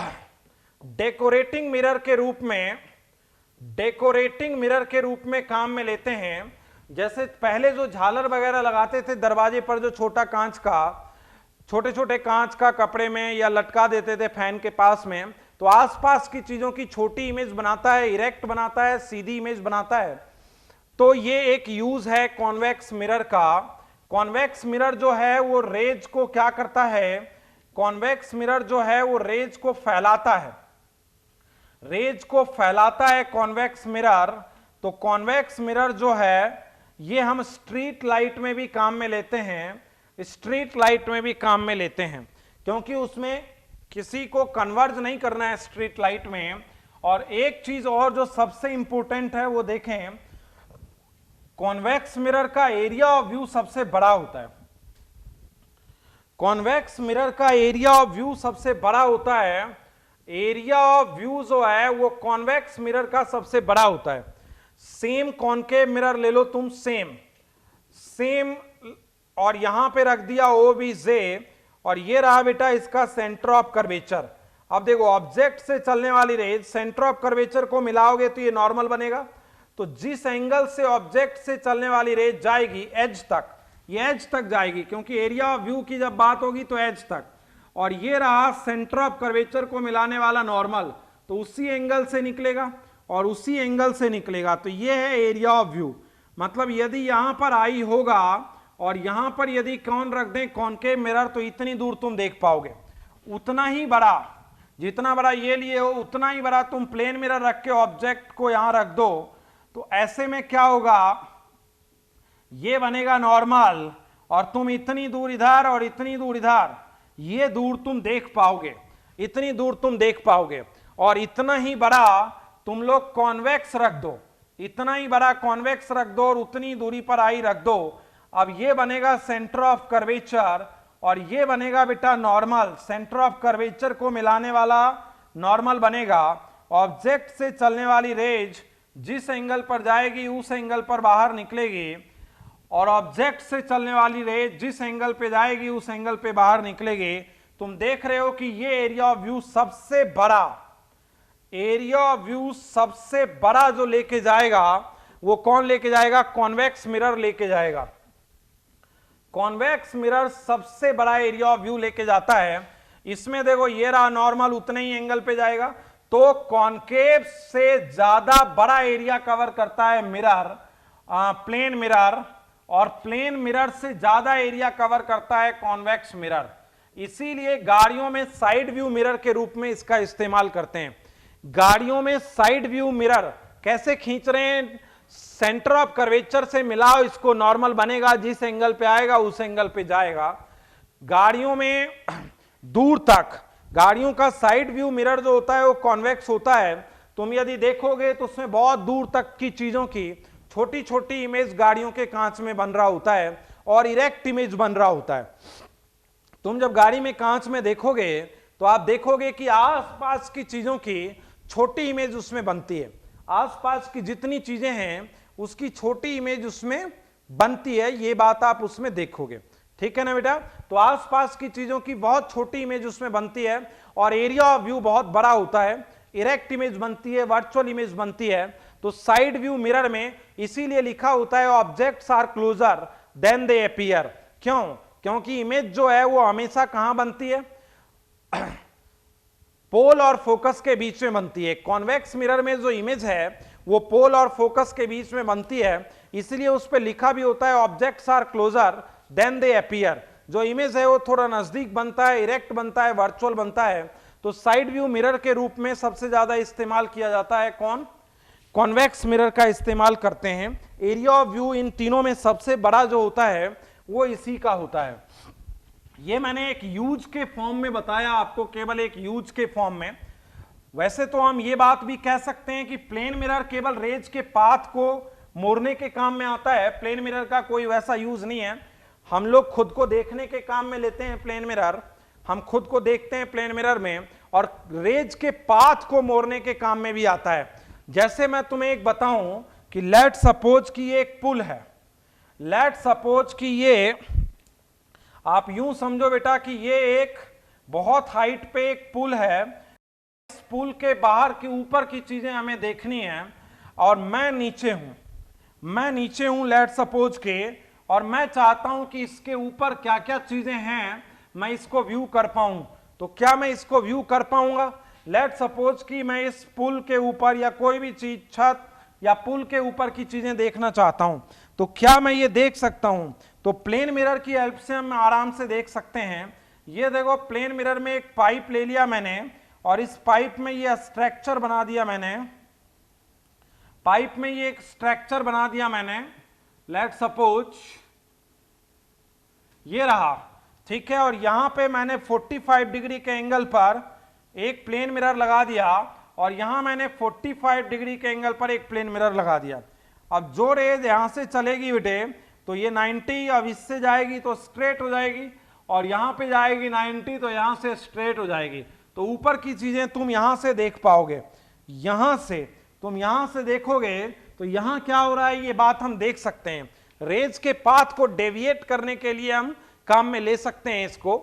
Speaker 2: डेकोरेटिंग मिरर के रूप में, डेकोरेटिंग मिरर के रूप में काम में लेते हैं। जैसे पहले जो झालर वगैरह लगाते थे दरवाजे पर, जो छोटा कांच का, छोटे छोटे कांच का कपड़े में या लटका देते थे फैन के पास में, तो आसपास की चीजों की छोटी इमेज बनाता है, इरेक्ट बनाता है, सीधी इमेज बनाता है। तो ये एक यूज है कॉन्वेक्स मिरर का। कॉन्वेक्स मिरर जो है वो रेज को क्या करता है, कॉन्वेक्स मिरर जो है वो रेज को फैलाता है, रेज को फैलाता है कॉन्वेक्स मिरर। तो कॉन्वेक्स मिरर जो है ये हम स्ट्रीट लाइट में भी काम में लेते हैं, स्ट्रीट लाइट में भी काम में लेते हैं, क्योंकि उसमें किसी को कन्वर्ज नहीं करना है स्ट्रीट लाइट में। और एक चीज और जो सबसे इंपॉर्टेंट है वो देखें, कॉन्वेक्स मिरर का एरिया ऑफ व्यू सबसे बड़ा होता है, कॉन्वेक्स मिरर का एरिया ऑफ व्यू सबसे बड़ा होता है। एरिया ऑफ व्यू जो है वो कॉन्वेक्स मिरर का सबसे बड़ा होता है। सेम कॉनकेव मिरर ले लो तुम, सेम सेम, और यहां पे रख दिया OBJ, और ये रहा बेटा इसका सेंटर ऑफ कर्वेचर। अब देखो ऑब्जेक्ट से चलने वाली रेज सेंटर ऑफ कर्वेचर को मिलाओगे तो ये नॉर्मल बनेगा। तो जिस एंगल से ऑब्जेक्ट से चलने वाली रेज जाएगी एज तक, ये एज तक जाएगी, क्योंकि एरिया ऑफ व्यू की जब बात होगी तो एज तक। और ये रहा सेंटर ऑफ कर्वेचर को मिलाने वाला नॉर्मल, तो उसी एंगल से निकलेगा और उसी एंगल से निकलेगा। तो ये है एरिया ऑफ व्यू। मतलब यदि यहां पर आई होगा और यहां पर यदि कौन रख दें कॉनकेव मिरर, तो इतनी दूर तुम देख पाओगे। उतना ही बड़ा, जितना बड़ा ये लिए हो उतना ही बड़ा तुम प्लेन मिरर रख के ऑब्जेक्ट को यहां रख दो, तो ऐसे में क्या होगा, ये बनेगा नॉर्मल, और तुम इतनी दूर इधर और इतनी दूर इधर, ये दूर तुम देख पाओगे, इतनी दूर तुम देख पाओगे। और इतना ही बड़ा तुम लोग कॉन्वेक्स रख दो, इतना ही बड़ा कॉन्वेक्स रख दो और उतनी दूरी पर आई रख दो। अब ये बनेगा सेंटर ऑफ कर्वेचर और ये बनेगा बेटा नॉर्मल। सेंटर ऑफ कर्वेचर को मिलाने वाला नॉर्मल बनेगा। ऑब्जेक्ट से चलने वाली रेज जिस एंगल पर जाएगी उस एंगल पर बाहर निकलेगी, और ऑब्जेक्ट से चलने वाली रेज जिस एंगल पे जाएगी उस एंगल पे बाहर निकलेगी। तुम देख रहे हो कि ये एरिया ऑफ व्यू सबसे बड़ा, एरिया ऑफ व्यू सबसे बड़ा जो लेके जाएगा वो कौन लेके जाएगा, कॉन्वेक्स मिरर लेके जाएगा। कॉन्वेक्स मिरर सबसे बड़ा एरिया ऑफ व्यू लेके जाता है। इसमें देखो ये रहा नॉर्मल, उतने ही एंगल पे जाएगा, तो कॉनकेव से ज्यादा बड़ा एरिया कवर करता है मिरर, प्लेन मिरर, और प्लेन मिरर से ज्यादा एरिया कवर करता है कॉन्वेक्स मिरर। इसीलिए गाड़ियों में साइड व्यू मिरर के रूप में इसका इस्तेमाल करते हैं। गाड़ियों में साइड व्यू मिरर कैसे खींच रहे हैं, सेंटर ऑफ कर्वेचर से मिलाओ, इसको नॉर्मल बनेगा, जिस एंगल पे आएगा उस एंगल पे जाएगा। गाड़ियों में दूर तक, गाड़ियों का साइड व्यू मिरर जो होता है वो कॉन्वेक्स होता है। तुम यदि देखोगे तो उसमें बहुत दूर तक की चीजों की छोटी छोटी इमेज गाड़ियों के कांच में बन रहा होता है और इरेक्ट इमेज बन रहा होता है। तुम जब गाड़ी में कांच में देखोगे तो आप देखोगे कि आसपास की चीजों की छोटी इमेज उसमें बनती है, आसपास की जितनी चीजें हैं उसकी छोटी इमेज उसमें बनती है, ये बात आप उसमें देखोगे, ठीक है ना बेटा। तो आसपास की चीजों की बहुत छोटी इमेज उसमें बनती है और एरिया ऑफ व्यू बहुत बड़ा होता है, इरेक्ट इमेज बनती है, वर्चुअल इमेज बनती है। तो साइड व्यू मिरर में इसीलिए लिखा होता है objects are closer than they appear. क्यों? क्योंकि इमेज जो है वो हमेशा कहां बनती है, पोल और फोकस के बीच में बनती है। कॉन्वेक्स मिरर में जो इमेज है वो पोल और फोकस के बीच में बनती है, इसलिए उस पर लिखा भी होता है objects are closer than they appear. जो इमेज है वो थोड़ा नजदीक बनता है, इरेक्ट बनता है, वर्चुअल बनता है। तो साइड व्यू मिरर के रूप में सबसे ज्यादा इस्तेमाल किया जाता है कौन, कॉन्वेक्स मिरर का इस्तेमाल करते हैं। एरिया ऑफ व्यू इन तीनों में सबसे बड़ा जो होता है वो इसी का होता है। ये मैंने एक यूज के फॉर्म में बताया आपको, केवल एक यूज के फॉर्म में। वैसे तो हम ये बात भी कह सकते हैं कि प्लेन मिरर केवल रेज के पाथ को मोड़ने के काम में आता है, प्लेन मिरर का कोई वैसा यूज नहीं है। हम लोग खुद को देखने के काम में लेते हैं प्लेन मिरर, हम खुद को देखते हैं प्लेन मिरर में, और रेज के पाथ को मोड़ने के काम में भी आता है। जैसे मैं तुम्हें एक बताऊं कि लेट सपोज कि ये एक पुल है, लेट सपोज कि ये, आप यूं समझो बेटा कि ये एक बहुत हाइट पे एक पुल है, इस पुल के बाहर की ऊपर की चीजें हमें देखनी है, और मैं नीचे हूं लेट सपोज के, और मैं चाहता हूं कि इसके ऊपर क्या क्या चीजें हैं मैं इसको व्यू कर पाऊं। तो क्या मैं इसको व्यू कर पाऊंगा? लेट सपोज कि मैं इस पुल के ऊपर या कोई भी चीज, छत या पुल के ऊपर की चीजें देखना चाहता हूं, तो क्या मैं ये देख सकता हूं? तो प्लेन मिरर की हेल्प से हम आराम से देख सकते हैं। ये देखो प्लेन मिरर में एक पाइप ले लिया मैंने, और इस पाइप में ये स्ट्रक्चर बना दिया मैंने, पाइप में ये एक स्ट्रक्चर बना दिया मैंने, लेट सपोज ये रहा, ठीक है। और यहां पे मैंने 45 डिग्री के एंगल पर एक प्लेन मिरर लगा दिया, और यहां मैंने 45 डिग्री के एंगल पर एक प्लेन मिरर लगा दिया। अब जो रेज यहां से चलेगी बेटे, तो ये 90, अब इससे जाएगी तो स्ट्रेट हो जाएगी, और यहां पे जाएगी 90 तो यहां से स्ट्रेट हो जाएगी। तो ऊपर की चीजें तुम यहां से देख पाओगे, यहां से तुम यहां से देखोगे तो यहां क्या हो रहा है ये बात हम देख सकते हैं। रेज के पाथ को डेविएट करने के लिए हम काम में ले सकते हैं इसको।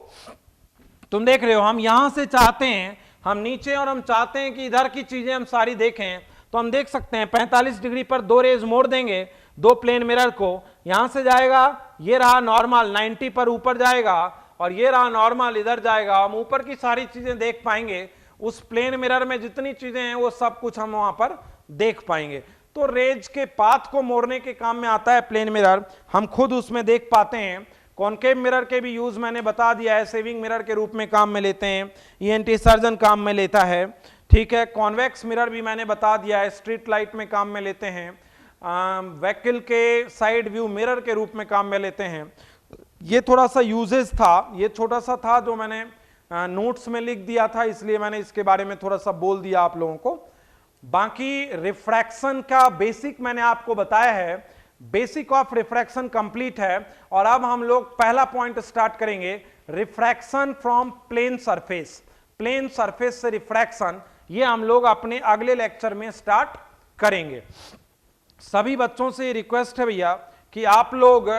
Speaker 2: तुम देख रहे हो, हम यहां से चाहते हैं, हम नीचे, और हम चाहते हैं कि इधर की चीजें हम सारी देखें, तो हम देख सकते हैं 45 डिग्री पर दो रेज मोड़ देंगे, दो प्लेन मिरर को, यहां से जाएगा, ये रहा नॉर्मल 90 पर ऊपर जाएगा, और ये रहा नॉर्मल इधर जाएगा। हम ऊपर की सारी चीजें देख पाएंगे, उस प्लेन मिरर में जितनी चीजें हैं वो सब कुछ हम वहां पर देख पाएंगे। तो रेज के पाथ को मोड़ने के काम में आता है प्लेन मिरर, हम खुद उसमें देख पाते हैं। कॉनकेव मिरर के भी यूज मैंने बता दिया है, सेविंग मिरर के रूप में काम में लेते हैं, ईएनटी सर्जन काम में लेता है, ठीक है। कॉन्वेक्स मिरर भी मैंने बता दिया है, स्ट्रीट लाइट में काम में लेते हैं, व्हीकल के साइड व्यू मिरर के रूप में काम में लेते हैं। ये थोड़ा सा यूजेस था, ये छोटा सा था जो मैंने नोट्स में लिख दिया था, इसलिए मैंने इसके बारे में थोड़ा सा बोल दिया आप लोगों को। बाकी रिफ्रैक्शन का बेसिक मैंने आपको बताया है, बेसिक ऑफ रिफ्रैक्शन कंप्लीट है। और अब हम लोग पहला पॉइंट स्टार्ट करेंगे, refraction from plane surface. Plane surface से रिफ्रैक्शन, ये हम लोग अपने अगले लेक्चर में स्टार्ट करेंगे। सभी बच्चों से रिक्वेस्ट है भैया कि आप लोग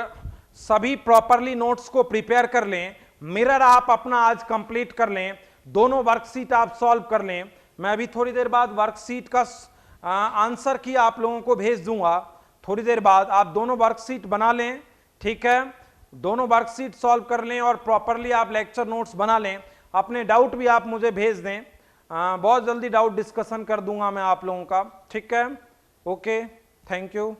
Speaker 2: सभी प्रॉपरली नोट्स को प्रिपेयर कर लें, मिरर आप अपना आज कंप्लीट कर लें, दोनों वर्कशीट आप सॉल्व कर लें। मैं अभी थोड़ी देर बाद वर्कशीट का आंसर की आप लोगों को भेज दूंगा, थोड़ी देर बाद आप दोनों वर्कशीट बना लें, ठीक है, दोनों वर्कशीट सॉल्व कर लें और प्रॉपरली आप लेक्चर नोट्स बना लें। अपने डाउट भी आप मुझे भेज दें, बहुत जल्दी डाउट डिस्कशन कर दूंगा मैं आप लोगों का, ठीक है। Okay, thank you.